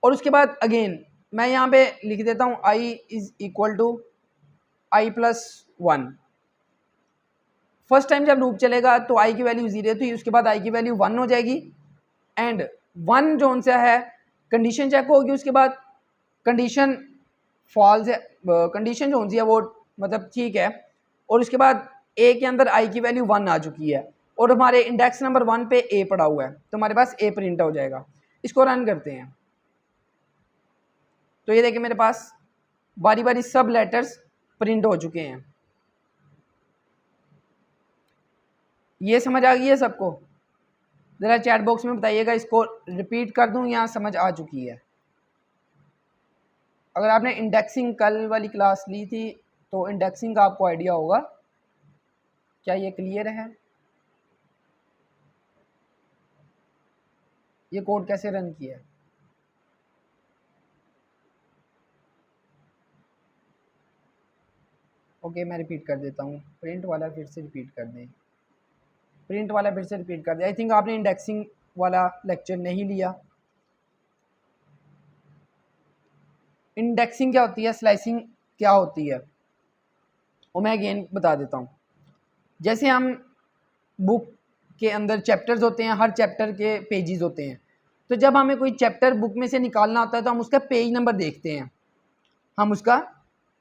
और उसके बाद अगेन मैं यहाँ पे लिख देता हूँ i is equal to i plus 1। First time जब लूप चलेगा तो आई की वैल्यू 0 थी, उसके बाद आई की वैल्यू 1 हो जाएगी, एंड 1 जो सा है कंडीशन चेक होगी, उसके बाद कंडीशन फॉल्स है, कंडीशन जो सी है वो मतलब ठीक है, और उसके बाद ए के अंदर आई की वैल्यू 1 आ चुकी है, और हमारे इंडेक्स नंबर 1 पे ए पड़ा हुआ है, तो हमारे पास ए प्रिंट हो जाएगा। इसको रन करते हैं तो ये देखिए मेरे पास बारी बारी सब लेटर्स प्रिंट हो चुके हैं। ये समझ आ गई है सबको? ज़रा चैट बॉक्स में बताइएगा, इसको रिपीट कर दूं या समझ आ चुकी है? अगर आपने इंडेक्सिंग कल वाली क्लास ली थी तो इंडेक्सिंग का आपको आइडिया होगा। क्या ये क्लियर है? ये कोड कैसे रन किया है? ओके, मैं रिपीट कर देता हूँ। प्रिंट वाला फिर से रिपीट कर दें, प्रिंट वाला फिर से रिपीट कर दें। आई थिंक आपने इंडेक्सिंग वाला लेक्चर नहीं लिया। इंडेक्सिंग क्या होती है, स्लाइसिंग क्या होती है, वो मैं अगेन बता देता हूँ। जैसे हम बुक के अंदर चैप्टर्स होते हैं, हर चैप्टर के पेजेस होते हैं, तो जब हमें कोई चैप्टर बुक में से निकालना होता है तो हम उसका पेज नंबर देखते हैं, हम उसका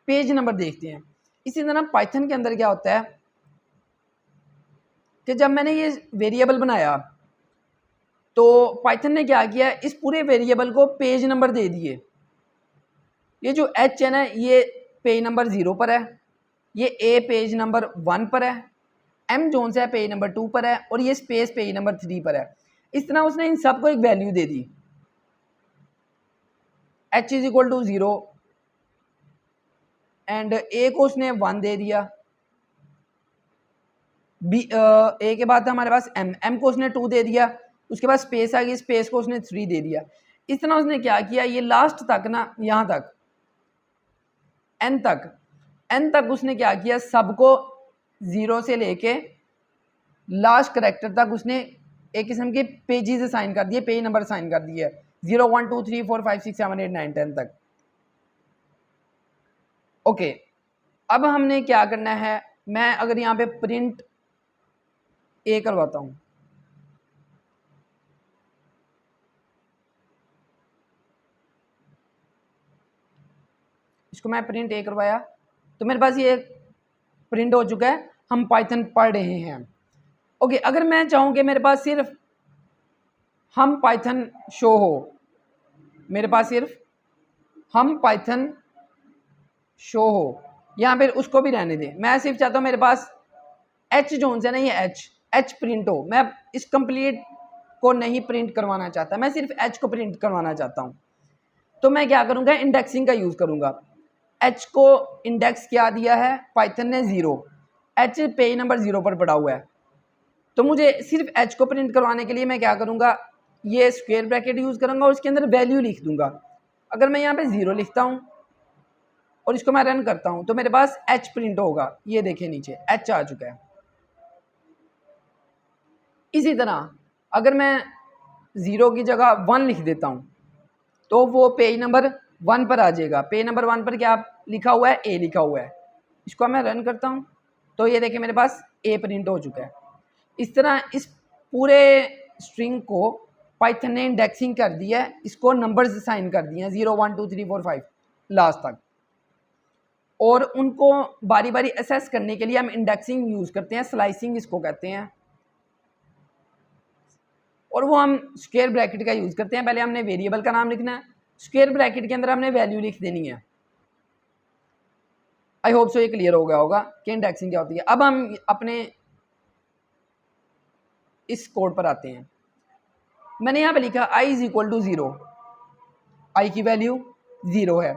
पेज नंबर देखते हैं। इसी तरह पाइथन के अंदर क्या होता है कि जब मैंने ये वेरिएबल बनाया तो पाइथन ने क्या किया, इस पूरे वेरिएबल को पेज नंबर दे दिए। ये जो एच है ना, ये पेज नंबर 0 पर है, ये ए पेज नंबर 1 पर है, एम जोन से है पेज नंबर 2 पर है, और ये स्पेस पेज नंबर 3 पर है। इस तरह उसने इन सबको एक वैल्यू दे दी, h is equal to 0 and a को उसने 1 दे दिया, बी ए के बाद था हमारे पास एम को उसने 2 दे दिया, उसके बाद स्पेस आ गई, स्पेस को उसने 3 दे दिया। इस तरह उसने क्या किया, ये लास्ट तक ना, यहाँ तक एन तक उसने क्या किया, सबको 0 से लेके लास्ट करेक्टर तक उसने एक किस्म के पेजेस असाइन कर दिए, पेज नंबर असाइन कर दिए, 0 1 2 3 4 5 6 7 8 9 10 तक। ओके, अब हमने क्या करना है, मैं अगर यहाँ पे प्रिंट ए करवाता हूँ, इसको मैं प्रिंट ए करवाया तो मेरे पास ये प्रिंट हो चुका है, हम पाइथन पढ़ रहे हैं। ओके, अगर मैं चाहूँ कि मेरे पास सिर्फ हम पाइथन शो हो, मेरे पास सिर्फ हम पाइथन शो हो, यहाँ पे उसको भी रहने दें। मैं सिर्फ चाहता हूँ मेरे पास एच जोन से ना, ये एच प्रिंट हो। मैं इस कंप्लीट को नहीं प्रिंट करवाना चाहता, मैं सिर्फ एच को प्रिंट करवाना चाहता हूँ। तो मैं क्या करूँगा, इंडेक्सिंग का यूज़ करूँगा। एच को इंडेक्स क्या दिया है पाइथन ने, 0। एच पेज नंबर 0 पर पड़ा हुआ है, तो मुझे सिर्फ एच को प्रिंट करवाने के लिए मैं क्या करूँगा, ये स्क्वायर ब्रैकेट यूज़ करूँगा और उसके अंदर वैल्यू लिख दूँगा। अगर मैं यहाँ पे 0 लिखता हूँ और इसको मैं रन करता हूँ तो मेरे पास एच प्रिंट होगा। ये देखिए नीचे एच आ चुका है। इसी तरह अगर मैं 0 की जगह 1 लिख देता हूँ तो वो पेज नंबर 1 पर आ जाएगा। पेज नंबर 1 पर क्या लिखा हुआ है, ए लिखा हुआ है। इसको मैं रन करता हूँ तो ये देखिए मेरे पास ए प्रिंट हो चुका है। इस तरह इस पूरे स्ट्रिंग को पाइथन ने इंडेक्सिंग कर दिया है, इसको नंबर्स असाइन कर दिए हैं 0 1 2 3 4 5 लास्ट तक, और उनको बारी बारी असेस करने के लिए हम इंडेक्सिंग यूज़ करते हैं, स्लाइसिंग इसको कहते हैं, और वो हम स्क्वायर ब्रैकेट का यूज़ करते हैं। पहले हमने वेरिएबल का नाम लिखना है, स्क्वायर ब्रैकेट के अंदर हमने वैल्यू लिख देनी है। आई होप सो ये क्लियर हो गया होगा कि इंडेक्सिंग क्या होती है। अब हम अपने इस कोड पर आते हैं। मैंने यहाँ पे लिखा i is equal to 0, i की वैल्यू 0 है,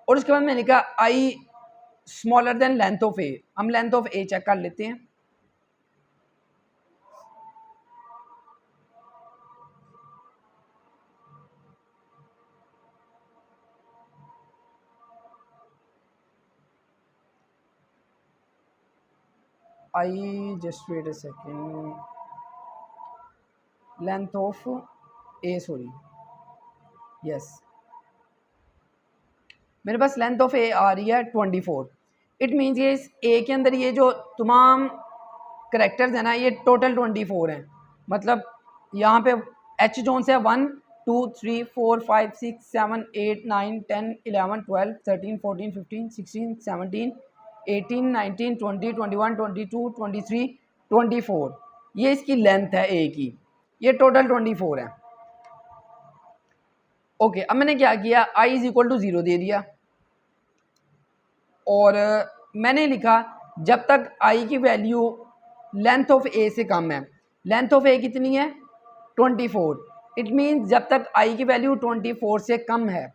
और उसके बाद मैंने लिखा आई smaller than length of a. हम लेंथ ऑफ ए चेक कर लेते हैं। I just wait a second, length of a, sorry, yes, मेरे पास लेंथ ऑफ ए आ रही है 24। इट मीन्स ये इस ए के अंदर ये जो तमाम करेक्टर्स हैं ना, ये टोटल 24 हैं। मतलब यहाँ पे एच जोन से 1 2 3 4 5 6 7 8 9 10 11 12 13 14 15 16 17 18 19 20 21 22 23 24, ये इसकी लेंथ है ए की, ये टोटल 24 है। ओके, अब मैंने क्या किया, i इज इक्वल टू 0 दे दिया और मैंने लिखा जब तक i की वैल्यू लेंथ ऑफ a से कम है। लेंथ ऑफ a कितनी है 24। इट मीन्स जब तक i की वैल्यू 24 से कम है,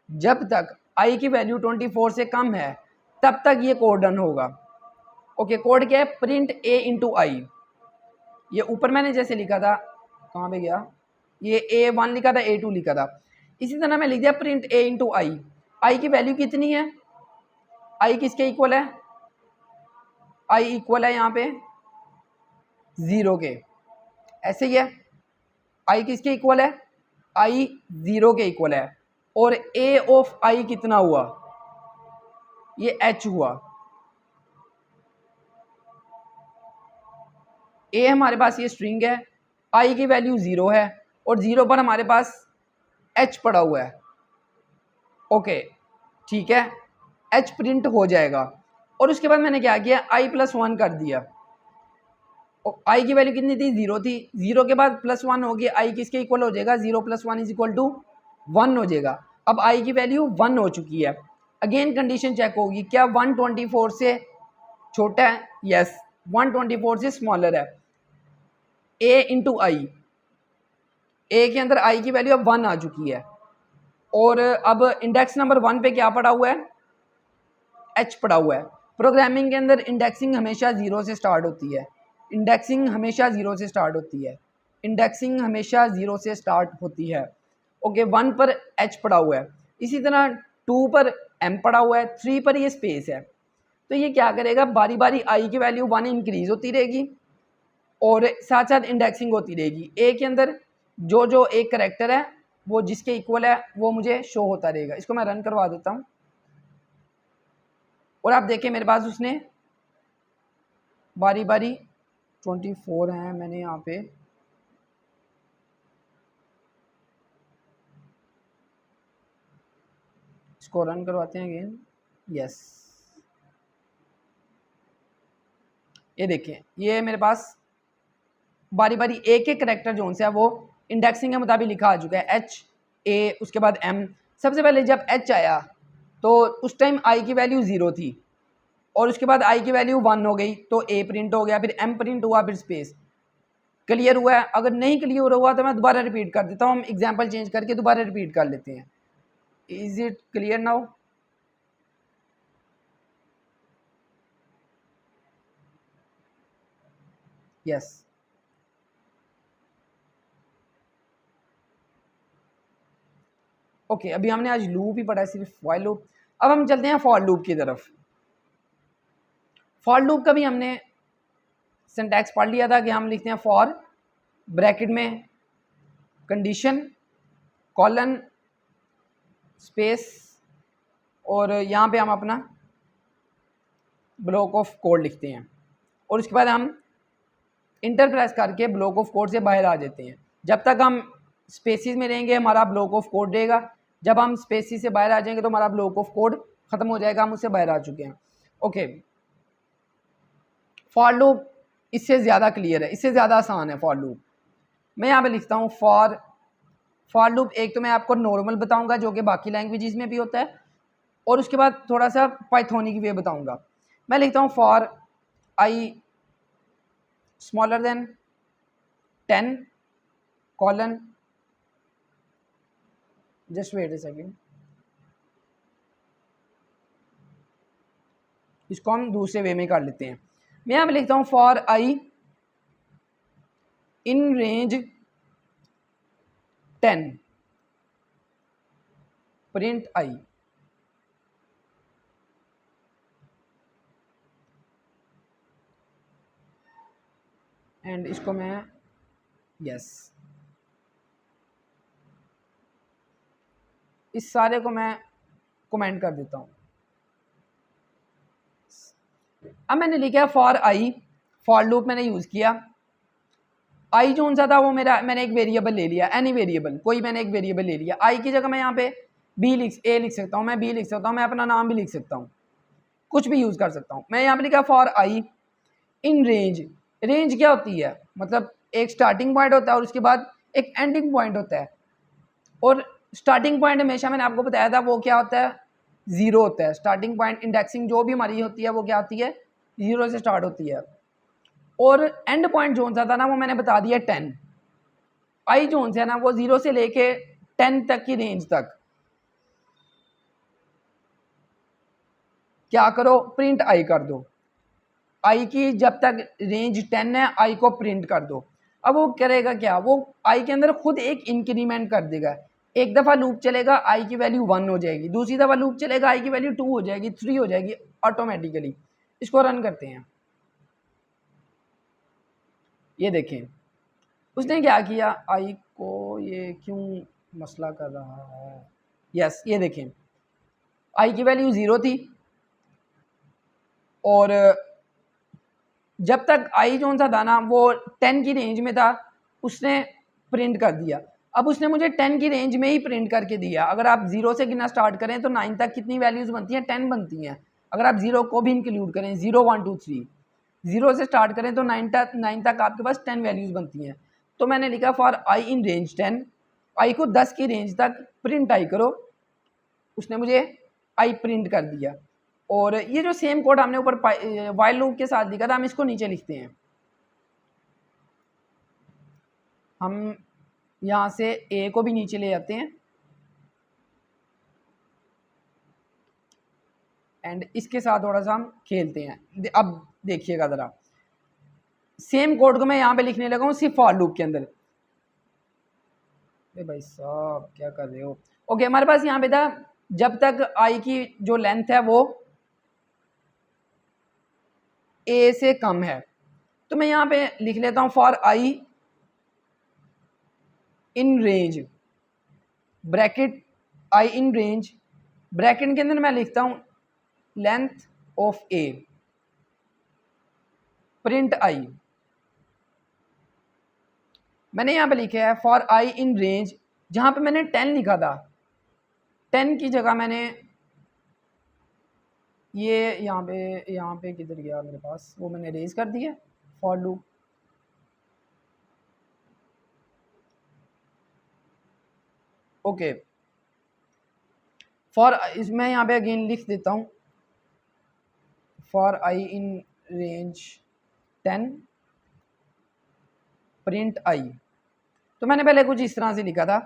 जब तक i की वैल्यू 24 से कम है तब तक ये कोड रन होगा। ओके, कोड क्या है, प्रिंट a इंटू आई। ये ऊपर मैंने जैसे लिखा था, कहाँ पे गया, ये a1 लिखा था, a2 लिखा था, इसी तरह मैं लिख दिया प्रिंट a इंटू आई। आई की वैल्यू कितनी है, आई किसके इक्वल है, आई इक्वल है यहाँ पे 0 के, ऐसे ही है। आई किसके इक्वल है, आई 0 के इक्वल है और a ऑफ आई कितना हुआ, ये h हुआ। a हमारे पास ये स्ट्रिंग है, i की वैल्यू 0 है और 0 पर हमारे पास h पड़ा हुआ है। ओके ठीक है, h प्रिंट हो जाएगा और उसके बाद मैंने क्या किया, i+1 कर दिया। i की वैल्यू कितनी थी, 0 थी, 0 के बाद +1 हो गया, i किसके इक्वल हो जाएगा, 0 + 1 इज इक्वल टू 1 हो जाएगा। अब i की वैल्यू 1 हो चुकी है। अगेन कंडीशन चेक होगी, क्या 124 से छोटा है, यस 124 से स्मॉलर है। a इंटू आई, a के अंदर i की वैल्यू अब 1 आ चुकी है और अब इंडेक्स नंबर 1 पे क्या पड़ा हुआ है, h पड़ा हुआ है। प्रोग्रामिंग के अंदर इंडेक्सिंग हमेशा 0 से स्टार्ट होती है, इंडेक्सिंग हमेशा 0 से स्टार्ट होती है, इंडेक्सिंग हमेशा 0 से स्टार्ट होती है। ओके, 1 पर h पड़ा हुआ है, इसी तरह 2 पर m पड़ा हुआ है, 3 पर ये स्पेस है। तो ये क्या करेगा, बारी बारी i की वैल्यू 1 इंक्रीज होती रहेगी और साथ साथ इंडेक्सिंग होती रहेगी। a के अंदर जो जो एक करेक्टर है वो जिसके इक्वल है वो मुझे शो होता रहेगा। इसको मैं रन करवा देता हूँ और आप देखें मेरे पास उसने बारी बारी 24 हैं, मैंने यहाँ पे इसको रन करवाते हैं अगेन, यस ये देखें, ये मेरे पास बारी बारी एक एक करेक्टर जो है वो इंडेक्सिंग के मुताबिक लिखा आ चुका है, h a उसके बाद m। सबसे पहले जब h आया तो उस टाइम i की वैल्यू 0 थी और उसके बाद i की वैल्यू 1 हो गई तो a प्रिंट हो गया, फिर m प्रिंट हुआ, फिर स्पेस। क्लियर हुआ है? अगर नहीं क्लियर हुआ तो मैं दोबारा रिपीट कर देता हूँ, हम एग्जाम्पल चेंज करके दोबारा रिपीट कर लेते हैं। Is it clear now? Yes. Okay, अभी हमने आज लूप ही पढ़ा है, सिर्फ व्हाइल लूप। अब हम चलते हैं फॉर लूप की तरफ। फॉर लूप का भी हमने सिंटैक्स पढ़ लिया था कि हम लिखते हैं फॉर ब्रैकेट में कंडीशन कॉलन स्पेस और यहाँ पे हम अपना ब्लॉक ऑफ कोड लिखते हैं और उसके बाद हम इंटर प्रेस करके ब्लॉक ऑफ कोड से बाहर आ जाते हैं। जब तक हम स्पेसिस में रहेंगे हमारा ब्लॉक ऑफ कोड रहेगा, जब हम स्पेसिस से बाहर आ जाएंगे तो हमारा ब्लॉक ऑफ कोड ख़त्म हो जाएगा, हम उससे बाहर आ चुके हैं। ओके, फॉर लूप इससे ज़्यादा क्लियर है, इससे ज़्यादा आसान है फॉर लूप। मैं यहाँ पे लिखता हूँ फॉर लूप। एक तो मैं आपको नॉर्मल बताऊँगा जो कि बाकी लैंग्वेजेस में भी होता है और उसके बाद थोड़ा सा पाइथोनिक वे बताऊँगा। मैं लिखता हूँ for i smaller than 10 colon, just wait a second, इसको हम दूसरे वे में कर लेते हैं। मैं यहाँ पे लिखता हूँ for i in range 10 print I. And इसको मैं यस, इस सारे को मैं कमेंट कर देता हूँ। अब मैंने लिखा फॉर आई, फॉर लूप मैंने यूज़ किया। आई जो सा था वो मैंने एक वेरिएबल ले लिया, एनी वेरिएबल, कोई मैंने एक वेरिएबल ले लिया। आई की जगह मैं यहाँ पे ए लिख सकता हूँ, मैं बी लिख सकता हूँ, मैं अपना नाम भी लिख सकता हूँ, कुछ भी यूज़ कर सकता हूँ। मैं यहाँ पे लिखा for i in range. Range क्या होती है, मतलब एक स्टार्टिंग पॉइंट होता है और उसके बाद एक एंडिंग पॉइंट होता है और स्टार्टिंग पॉइंट हमेशा मैंने आपको बताया था वो क्या होता है, ज़ीरो होता है। स्टार्टिंग पॉइंट इंडेक्सिंग जो भी हमारी होती है वो क्या होती है, ज़ीरो से स्टार्ट होती है। और एंड पॉइंट जोन सा था ना वो मैंने बता दिया 10। आई जोन से है ना वो 0 से लेके 10 तक की रेंज तक क्या करो, प्रिंट आई कर दो। आई की जब तक रेंज 10 है आई को प्रिंट कर दो। अब वो करेगा क्या, वो आई के अंदर खुद एक इंक्रीमेंट कर देगा। एक दफ़ा लूप चलेगा आई की वैल्यू 1 हो जाएगी, दूसरी दफ़ा लूप चलेगा आई की वैल्यू 2 हो जाएगी, 3 हो जाएगी ऑटोमेटिकली। इसको रन करते हैं, ये देखें उसने क्या किया, आई को ये क्यों मसला कर रहा है। यस ये देखें आई की वैल्यू 0 थी और जब तक आई जोन सा था ना वो 10 की रेंज में था, उसने प्रिंट कर दिया। अब उसने मुझे 10 की रेंज में ही प्रिंट करके दिया। अगर आप 0 से गिनना स्टार्ट करें तो 9 तक कितनी वैल्यूज़ बनती हैं, 10 बनती हैं। अगर आप 0 को भी इंक्लूड करें, 0 1 2 3, 0 से स्टार्ट करें तो 9 तक आपके पास 10 वैल्यूज़ बनती हैं। तो मैंने लिखा फॉर आई इन रेंज 10, आई को 10 की रेंज तक प्रिंट आई करो। उसने मुझे आई प्रिंट कर दिया। और ये जो सेम कोड हमने ऊपर वाइल लूप के साथ लिखा था, हम इसको नीचे लिखते हैं। हम यहाँ से ए को भी नीचे ले जाते हैं एंड इसके साथ थोड़ा सा हम खेलते हैं। अब देखिएगा ज़रा, सेम कोड को मैं यहाँ पे लिखने लगा हूँ सिर्फ फॉर लूप के अंदर। अरे भाई साहब क्या कर रहे हो। ओके हमारे पास यहाँ पे था जब तक आई की जो लेंथ है वो ए से कम है, तो मैं यहाँ पे लिख लेता हूँ for i in range bracket, I in range bracket के अंदर मैं लिखता हूँ लेंथ ऑफ ए प्रिंट आई। मैंने यहाँ पे लिखा है फॉर आई इन रेंज, जहाँ पे मैंने 10 लिखा था 10 की जगह मैंने ये यहाँ पे किधर गया मेरे पास, वो मैंने रेज कर दिया फॉर लूप। ओके फॉर इसमें यहाँ पे अगेन लिख देता हूँ for i in range 10 print i. तो मैंने पहले कुछ इस तरह से लिखा था,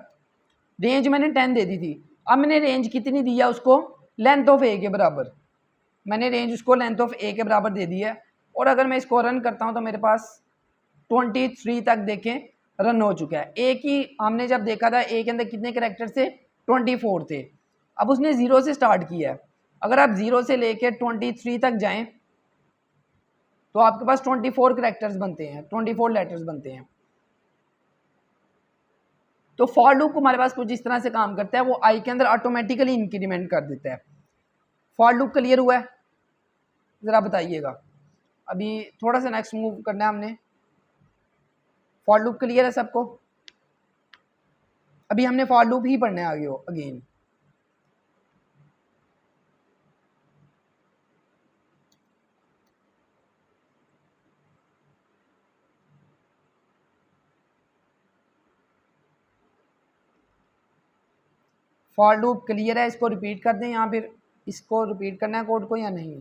रेंज मैंने 10 दे दी थी। अब मैंने रेंज कितनी दिया उसको, लेंथ ऑफ ए के बराबर। मैंने रेंज उसको लेंथ ऑफ ए के बराबर दे दी है। और अगर मैं इसको रन करता हूँ तो मेरे पास 23 तक देखें रन हो चुका है। ए की हमने जब देखा था ए के अंदर कितने करेक्टर थे, 24 थे। अब उसने 0 से स्टार्ट किया है। अगर आप 0 से लेके 23 तक जाएं तो आपके पास 24 करेक्टर्स बनते हैं, 24 लेटर्स बनते हैं। तो फॉर लूप हमारे पास कुछ इस तरह से काम करता है, वो आई के अंदर ऑटोमेटिकली इंक्रीमेंट कर देता है। फॉर लूप क्लियर हुआ है, ज़रा बताइएगा। अभी थोड़ा सा नेक्स्ट मूव करना है हमने। फॉर लूप क्लियर है सबको, अभी हमने फॉर लूप ही पढ़ना है आगे अगेन। फॉर लूप क्लियर है, इसको रिपीट कर दें या फिर इसको रिपीट करना है कोड को या नहीं।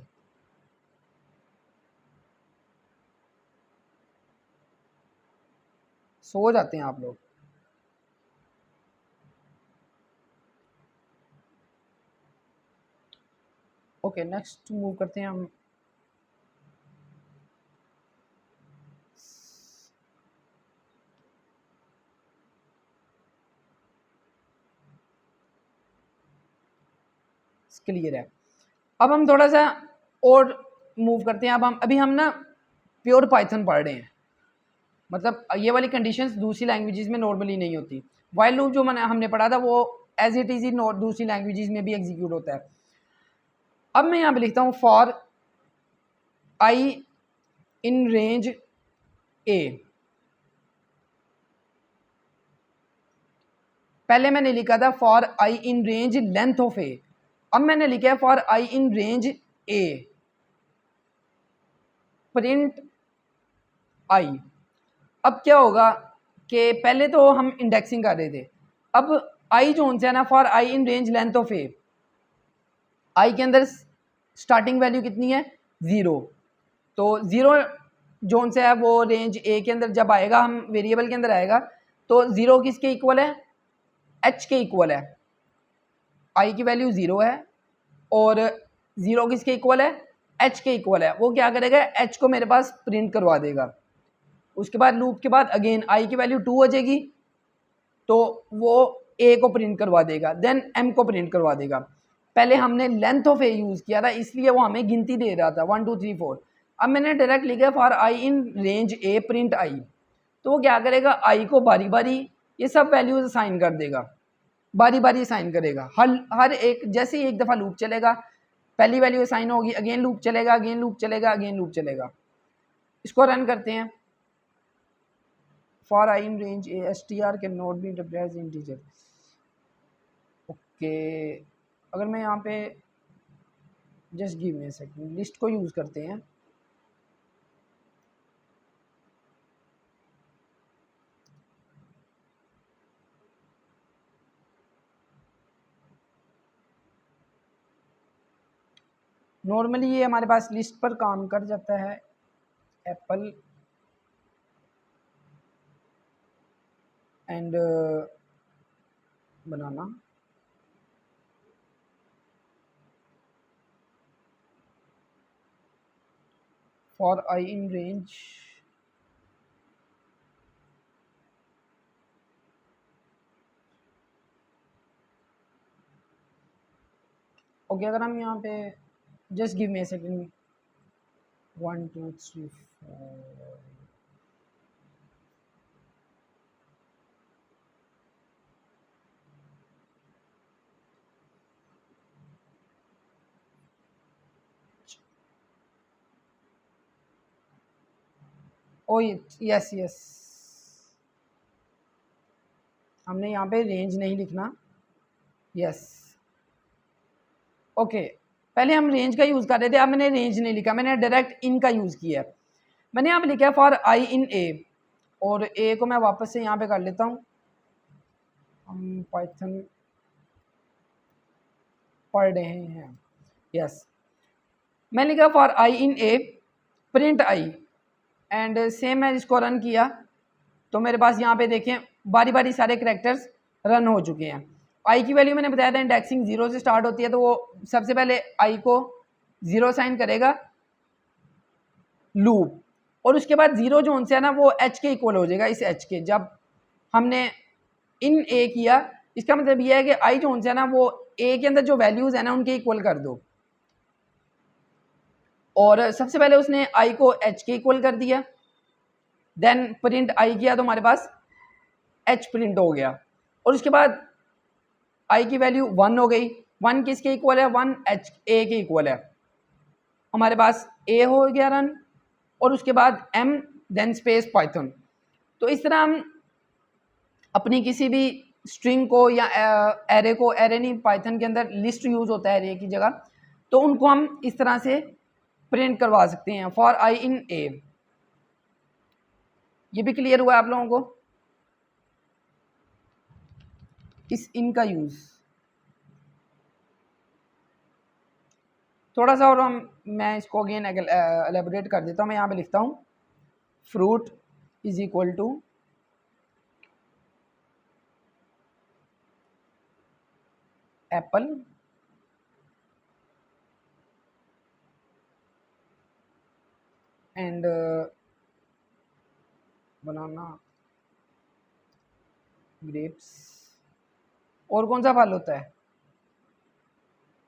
सो जाते हैं आप लोग। ओके नेक्स्ट मूव करते हैं हम। क्लियर है। अब हम थोड़ा सा और मूव करते हैं। अब अभी हम ना प्योर पाइथन पढ़ रहे हैं, मतलब ये वाली कंडीशंस दूसरी लैंग्वेजेस में नॉर्मली नहीं होती। वाइल लूप जो हमने पढ़ा था वो एज इट इज़ ही दूसरी लैंग्वेजेस में भी एग्जीक्यूट होता है। अब मैं यहाँ पे लिखता हूँ फॉर आई इन रेंज ए। पहले मैंने लिखा था for i in range length of a, अब मैंने लिखा है for i in range a print i. अब क्या होगा कि पहले तो हम इंडेक्सिंग कर रहे थे, अब आई जो है ना, for i in range length of A, i के अंदर स्टार्टिंग वैल्यू कितनी है 0, तो 0 जोन से है वो रेंज ए के अंदर जब आएगा, हम वेरिएबल के अंदर आएगा तो 0 किसके इक्वल है, एच के इक्वल है। आई की वैल्यू 0 है और 0 किसके इक्वल है, एच के इक्वल है। वो क्या करेगा, एच को मेरे पास प्रिंट करवा देगा। उसके बाद लूप के बाद अगेन आई की वैल्यू 2 हो जाएगी तो वो ए को प्रिंट करवा देगा, देन एम को प्रिंट करवा देगा। पहले हमने लेंथ ऑफ ए यूज़ किया था इसलिए वो हमें गिनती दे रहा था 1 2 3 4। अब मैंने डायरेक्ट लिखा for i in range a print i, तो वो क्या करेगा, आई को बारी बारी ये सब वैल्यूज असाइन कर देगा, बारी बारी असाइन करेगा। हर एक जैसे ही एक दफ़ा लूप चलेगा पहली वैल्यू असाइन होगी, अगेन लूप चलेगा, अगेन लूप चलेगा, अगेन लूप चलेगा। इसको रन करते हैं। For i in range a s t r can not be interpreted as integer. Okay, अगर मैं यहाँ पे just give me a second, list को यूज़ करते हैं। नॉर्मली ये हमारे पास लिस्ट पर काम कर जाता है, Apple and banana. For i in range okay, अगर हम यहाँ पे just give me a second 1 2 3 4 O yes yes, हमने यहाँ पे रेंज नहीं लिखना, यस ओके। पहले हम रेंज का यूज़ कर रहे थे, अब मैंने रेंज नहीं लिखा, मैंने डायरेक्ट इन का यूज़ किया है। मैंने यहाँ पे लिखा है फॉर आई इन ए, और ए को मैं वापस से यहाँ पे कर लेता हूँ, हम पाइथन पढ़ रहे हैं, यस। मैंने लिखा for i in A print I, and same मैं इसको रन किया तो मेरे पास यहाँ पे देखें बारी बारी सारे करैक्टर्स रन हो चुके हैं। आई की वैल्यू मैंने बताया था इंडेक्सिंग 0 से स्टार्ट होती है, तो वो सबसे पहले आई को 0 साइन करेगा लूप, और उसके बाद 0 जो उनसे है ना वो एच के इक्वल हो जाएगा, इस एच के। जब हमने इन ए किया इसका मतलब यह है कि आई जो उनसे है ना वो ए के अंदर जो वैल्यूज़ है ना उनके इक्वल कर दो, और सबसे पहले उसने आई को एच के इक्वल कर दिया, देन प्रिंट आई किया तो हमारे पास एच प्रिंट हो गया, और उसके बाद आई की वैल्यू 1 हो गई। 1 किसके इक्वल है, 1 एच ए के इक्वल है, हमारे पास ए हो गया रन, और उसके बाद एम देन स्पेस पाइथन। तो इस तरह हम अपनी किसी भी स्ट्रिंग को या एरे को, एरे नहीं पाइथन के अंदर लिस्ट यूज़ होता है एरे की जगह, तो उनको हम इस तरह से प्रिंट करवा सकते हैं फॉर आई इन ए। ये भी क्लियर हुआ आप लोगों को इस इन का यूज़? थोड़ा सा और मैं इसको अगेन एलेबोरेट कर देता हूँ। मैं यहाँ पे लिखता हूँ fruit is equal to apple and banana grapes. और कौन सा फल होता है,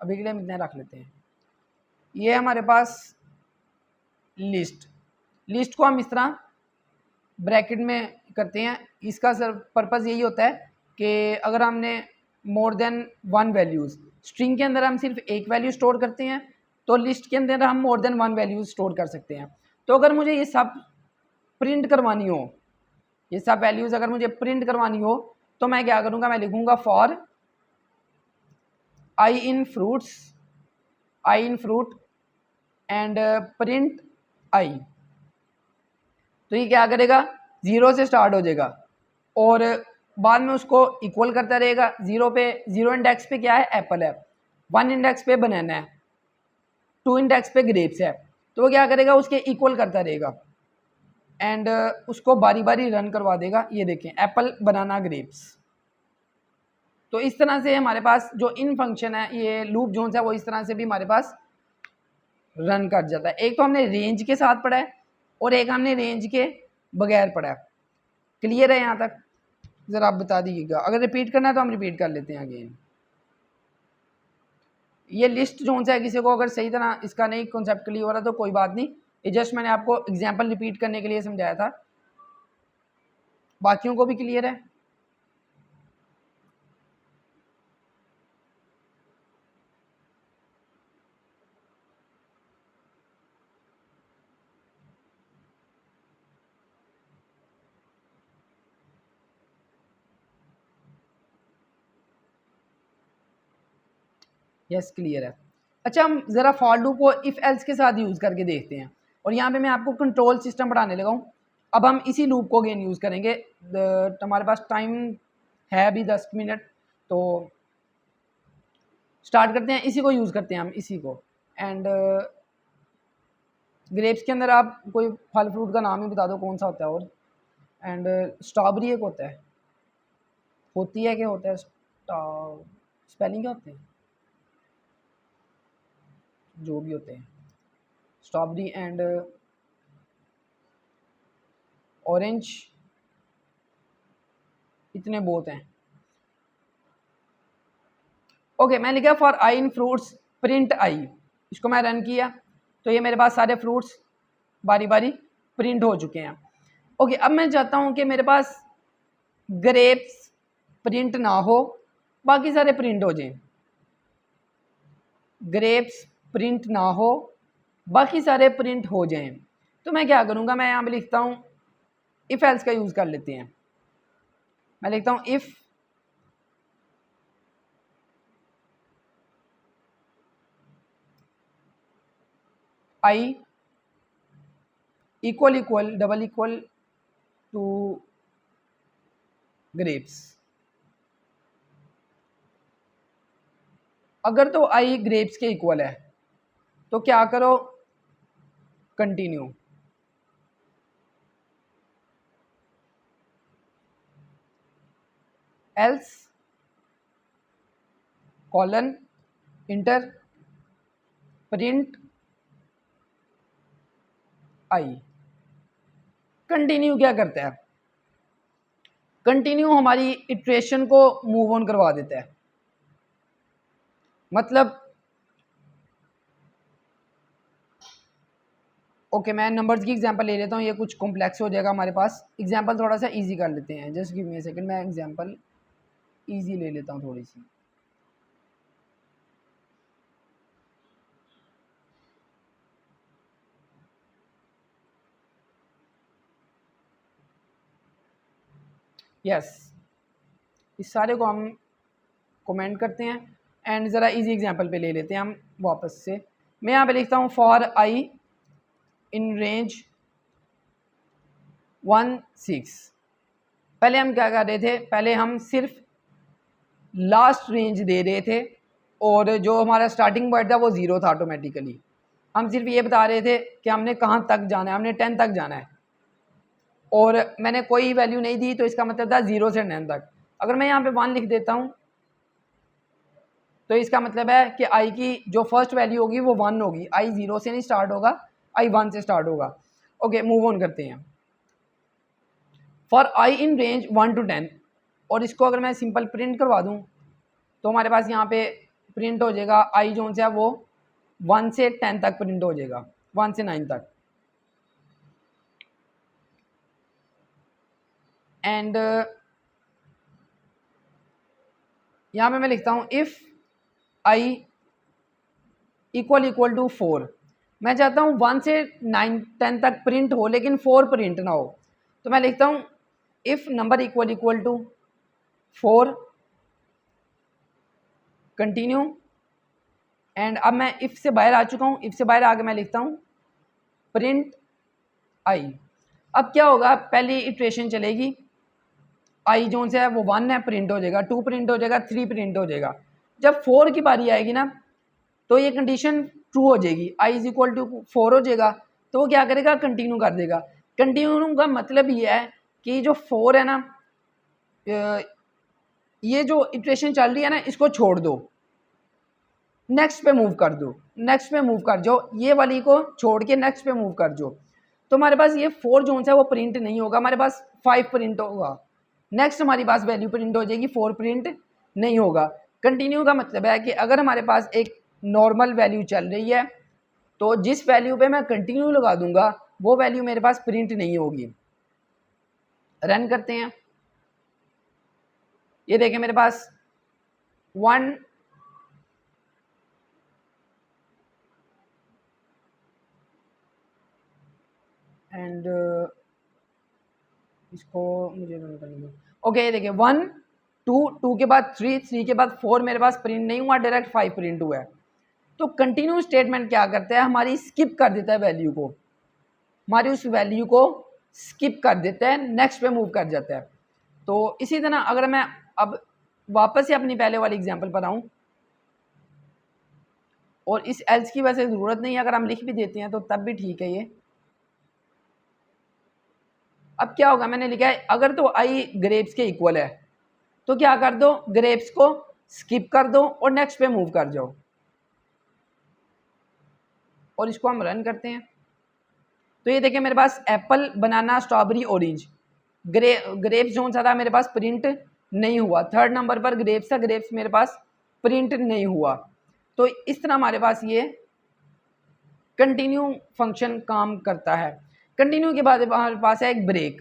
अभी के लिए हम इतना रख लेते हैं। ये हमारे पास लिस्ट को हम इस तरह ब्रैकेट में करते हैं। इसका सर पर्पज़ यही होता है कि अगर हमने मोर देन 1 वैल्यूज़, स्ट्रिंग के अंदर हम सिर्फ एक वैल्यू स्टोर करते हैं, तो लिस्ट के अंदर हम मोर देन 1 वैल्यूज़ स्टोर कर सकते हैं। तो अगर मुझे ये सब प्रिंट करवानी हो, ये सब वैल्यूज़ अगर मुझे प्रिंट करवानी हो, तो मैं क्या करूँगा, मैं लिखूँगा for i in fruit and print i. तो ये क्या करेगा, 0 से स्टार्ट हो जाएगा, और बाद में उसको इक्वल करता रहेगा। 0 पे 0 इंडेक्स पे क्या है, एप्पल है, 1 इंडेक्स पे बनाना है, 2 इंडेक्स पे ग्रेप्स है, तो वो क्या करेगा, उसके इक्वल करता रहेगा एंड उसको बारी बारी रन करवा देगा। ये देखें, एप्पल बनाना ग्रेप्स। तो इस तरह से हमारे पास जो इन फंक्शन है, ये लूप जोन्स है, वो इस तरह से भी हमारे पास रन कर जाता है। एक तो हमने रेंज के साथ पढ़ा है और एक हमने रेंज के बगैर पढ़ा है। क्लियर है यहाँ तक? ज़रा आप बता दीजिएगा। अगर रिपीट करना है तो हम रिपीट कर लेते हैं अगेन। ये लिस्ट जोन्स है, किसी को अगर सही तरह इसका नहीं कॉन्सेप्ट क्लियर हो रहा तो कोई बात नहीं, ये जस्ट मैंने आपको एग्जांपल रिपीट करने के लिए समझाया था। बाकियों को भी क्लियर है? यस, क्लियर है। अच्छा, हम ज़रा फॉर लूप को इफ़ एल्स के साथ यूज़ करके देखते हैं। और यहाँ पे मैं आपको कंट्रोल सिस्टम पढ़ाने लगा हूँ। अब हम इसी लूप को अगेन यूज़ करेंगे। हमारे पास टाइम है अभी 10 मिनट, तो स्टार्ट करते हैं। इसी को यूज़ करते हैं हम, इसी को। एंड ग्रेप्स के अंदर आप कोई फल फ्रूट का नाम ही बता दो कौन सा होता है। और एंड स्ट्रॉबेरी एक होता है, होती है क्या होता है, स्पेलिंग क्या होते हैं, जो भी होते हैं, स्ट्रॉबेरी एंड ऑरेंज, इतने बहुत हैं। ओके, मैं लिखा for i in fruits print i. इसको मैं रन किया तो ये मेरे पास सारे फ्रूट्स बारी बारी प्रिंट हो चुके हैं। ओके, अब मैं चाहता हूँ कि मेरे पास ग्रेप्स प्रिंट ना हो, बाकी सारे प्रिंट हो जाएं। ग्रेप्स प्रिंट ना हो, बाकी सारे प्रिंट हो जाएं। तो मैं क्या करूँगा, मैं यहाँ पे लिखता हूँ इफ़ एल्स का यूज़ कर लेते हैं। मैं लिखता हूँ if i equal equal double equal to grapes. अगर तो आई ग्रेप्स के इक्वल है तो क्या करो, continue. Else colon enter print i. Continue क्या करता है, कंटिन्यू हमारी इटरेशन को मूव ऑन करवा देता है। मतलब ओके, मैं नंबर्स की एग्जांपल ले लेता हूँ, ये कुछ कॉम्प्लेक्स हो जाएगा हमारे पास। एग्जांपल थोड़ा सा इजी कर लेते हैं, just give me a second, मैं एग्जांपल इजी ले लेता हूँ थोड़ी सी। यस, इस सारे को हम कमेंट करते हैं एंड ज़रा इजी एग्जांपल पे ले लेते हैं हम वापस से। मैं यहाँ पे लिखता हूँ फॉर आई इन रेंज 1 6। पहले हम क्या कर रहे थे, पहले हम सिर्फ लास्ट रेंज दे रहे थे और जो हमारा स्टार्टिंग पॉइंट था वो 0 था ऑटोमेटिकली। हम सिर्फ ये बता रहे थे कि हमने कहाँ तक जाना है, हमने 10 तक जाना है और मैंने कोई वैल्यू नहीं दी, तो इसका मतलब था 0 से 10 तक। अगर मैं यहाँ पे 1 लिख देता हूँ तो इसका मतलब है कि आई की जो फर्स्ट वैल्यू होगी वो 1 होगी। आई 0 से नहीं स्टार्ट होगा, आई 1 से स्टार्ट होगा। ओके, मूव ऑन करते हैं। For i in range 1 to 10, और इसको अगर मैं सिंपल प्रिंट करवा दूँ तो हमारे पास यहाँ पे प्रिंट हो जाएगा आई जोन से वो 1 से 10 तक प्रिंट हो जाएगा, 1 से 9 तक। एंड यहाँ पे मैं लिखता हूँ if i equal equal to 4। मैं चाहता हूँ 1 से 9 10 तक प्रिंट हो लेकिन 4 प्रिंट ना हो, तो मैं लिखता हूँ if number equal equal to 4 continue. And अब मैं इफ़ से बाहर आ चुका हूँ, इफ़ से बाहर आके मैं लिखता हूँ प्रिंट आई। अब क्या होगा, पहली इटरेशन चलेगी आई जोन से है वो 1 है, प्रिंट हो जाएगा, 2 प्रिंट हो जाएगा, 3 प्रिंट हो जाएगा। जब 4 की बारी आएगी ना तो ये कंडीशन ट्रू हो जाएगी, आई इज इक्वल टू 4 हो जाएगा, तो वो क्या करेगा, कंटिन्यू कर देगा। कंटिन्यू का मतलब ये है कि जो 4 है ना, ये जो इटरेशन चल रही है ना इसको छोड़ दो, नेक्स्ट पे मूव कर दो, नेक्स्ट पे मूव कर जाओ, ये वाली को छोड़ के नेक्स्ट पे मूव कर जाओ। तो हमारे पास ये 4 जोन है वो प्रिंट नहीं होगा, हमारे पास 5 प्रिंट होगा। नेक्स्ट हमारी पास वैल्यू प्रिंट हो जाएगी, 4 प्रिंट नहीं होगा। कंटिन्यू का मतलब है कि अगर हमारे पास एक नॉर्मल वैल्यू चल रही है तो जिस वैल्यू पे मैं कंटिन्यू लगा दूंगा वो वैल्यू मेरे पास प्रिंट नहीं होगी। रन करते हैं, ये देखें मेरे पास 1 एंड इसको मुझे रन करने दो। ओके, ये देखिए 1 2 2 के बाद 3 3 के बाद 4 मेरे पास प्रिंट नहीं हुआ, डायरेक्ट 5 प्रिंट हुआ है। तो कंटिन्यू स्टेटमेंट क्या करता है, हमारी स्किप कर देता है वैल्यू को, हमारी उस वैल्यू को स्किप कर देता है, नेक्स्ट पे मूव कर जाता है। तो इसी तरह अगर मैं अब वापस से अपनी पहले वाली एग्जांपल पर आऊँ, और इस एल्स की वैसे ज़रूरत नहीं है, अगर हम लिख भी देते हैं तो तब भी ठीक है ये। अब क्या होगा, मैंने लिखा है अगर तो आई ग्रेप्स के इक्वल है तो क्या कर दो, ग्रेप्स को स्किप कर दो और नेक्स्ट पे मूव कर जाओ। और इसको हम रन करते हैं तो ये देखिए मेरे पास एप्पल, बनाना, स्ट्रॉबेरी, ऑरेंज, ग्रेप्स जो सा था मेरे पास प्रिंट नहीं हुआ। थर्ड नंबर पर ग्रेप्स था, ग्रेप्स मेरे पास प्रिंट नहीं हुआ। तो इस तरह हमारे पास ये कंटिन्यू फंक्शन काम करता है। कंटिन्यू के बाद हमारे पास है एक ब्रेक।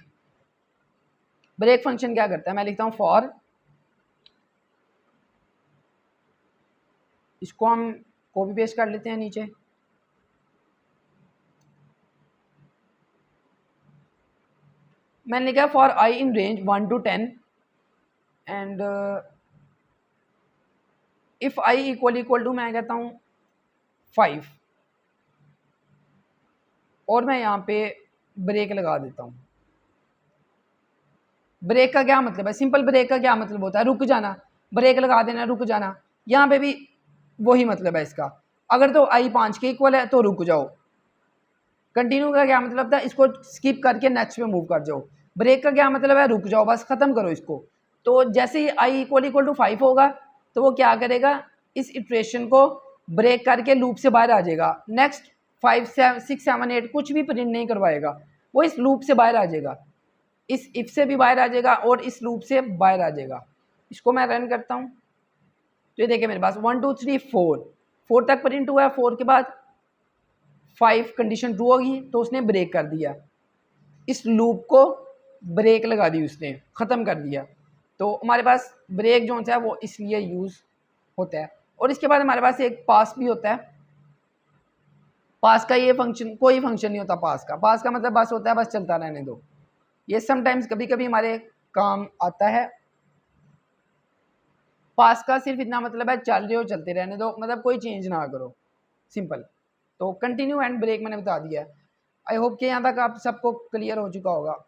ब्रेक फंक्शन क्या करता है, मैं लिखता हूँ फॉर, इसको हम कॉपी पेस्ट कर लेते हैं नीचे। मैंने लिखा for i in range 1 to 10 and if i equal to मैं कहता हूँ 5 और मैं यहाँ पे ब्रेक लगा देता हूँ। ब्रेक का क्या मतलब है, सिंपल ब्रेक का क्या मतलब होता है, रुक जाना, ब्रेक लगा देना, रुक जाना। यहाँ पे भी वही मतलब है इसका। अगर तो आई 5 के इक्वल है तो रुक जाओ। कंटिन्यू का क्या मतलब था, इसको स्किप करके नेक्स्ट पे मूव कर जाओ। ब्रेक का क्या मतलब है, रुक जाओ, बस खत्म करो इसको। तो जैसे ही आई इक्वल टू 5 होगा तो वो क्या करेगा, इस इटरेशन को ब्रेक करके लूप से बाहर आ जाएगा। नेक्स्ट 5 6 7 8 कुछ भी प्रिंट नहीं करवाएगा, वो इस लूप से बाहर आ जाएगा, इस इफ से भी बाहर आ जाएगा और इस लूप से बाहर आ जाएगा। इसको मैं रन करता हूँ तो ये देखिए मेरे पास 1 2 3 4 तक प्रिंट हुआ है। 4 के बाद 5 कंडीशन ट्रू होगी तो उसने ब्रेक कर दिया, इस लूप को ब्रेक लगा दी उसने, ख़त्म कर दिया। तो हमारे पास ब्रेक जो है वो इसलिए यूज़ होता है। और इसके बाद हमारे पास एक पास भी होता है। पास का ये फंक्शन, कोई फंक्शन नहीं होता पास का मतलब बस होता है बस चलता रहने दो। ये समटाइम्स कभी कभी हमारे काम आता है। पास का सिर्फ इतना मतलब है चल रहे हो चलते रहने दो, मतलब कोई चेंज ना करो, सिंपल। तो कंटिन्यू एंड ब्रेक मैंने बता दिया है। आई होप कि यहाँ तक आप सबको क्लियर हो चुका होगा।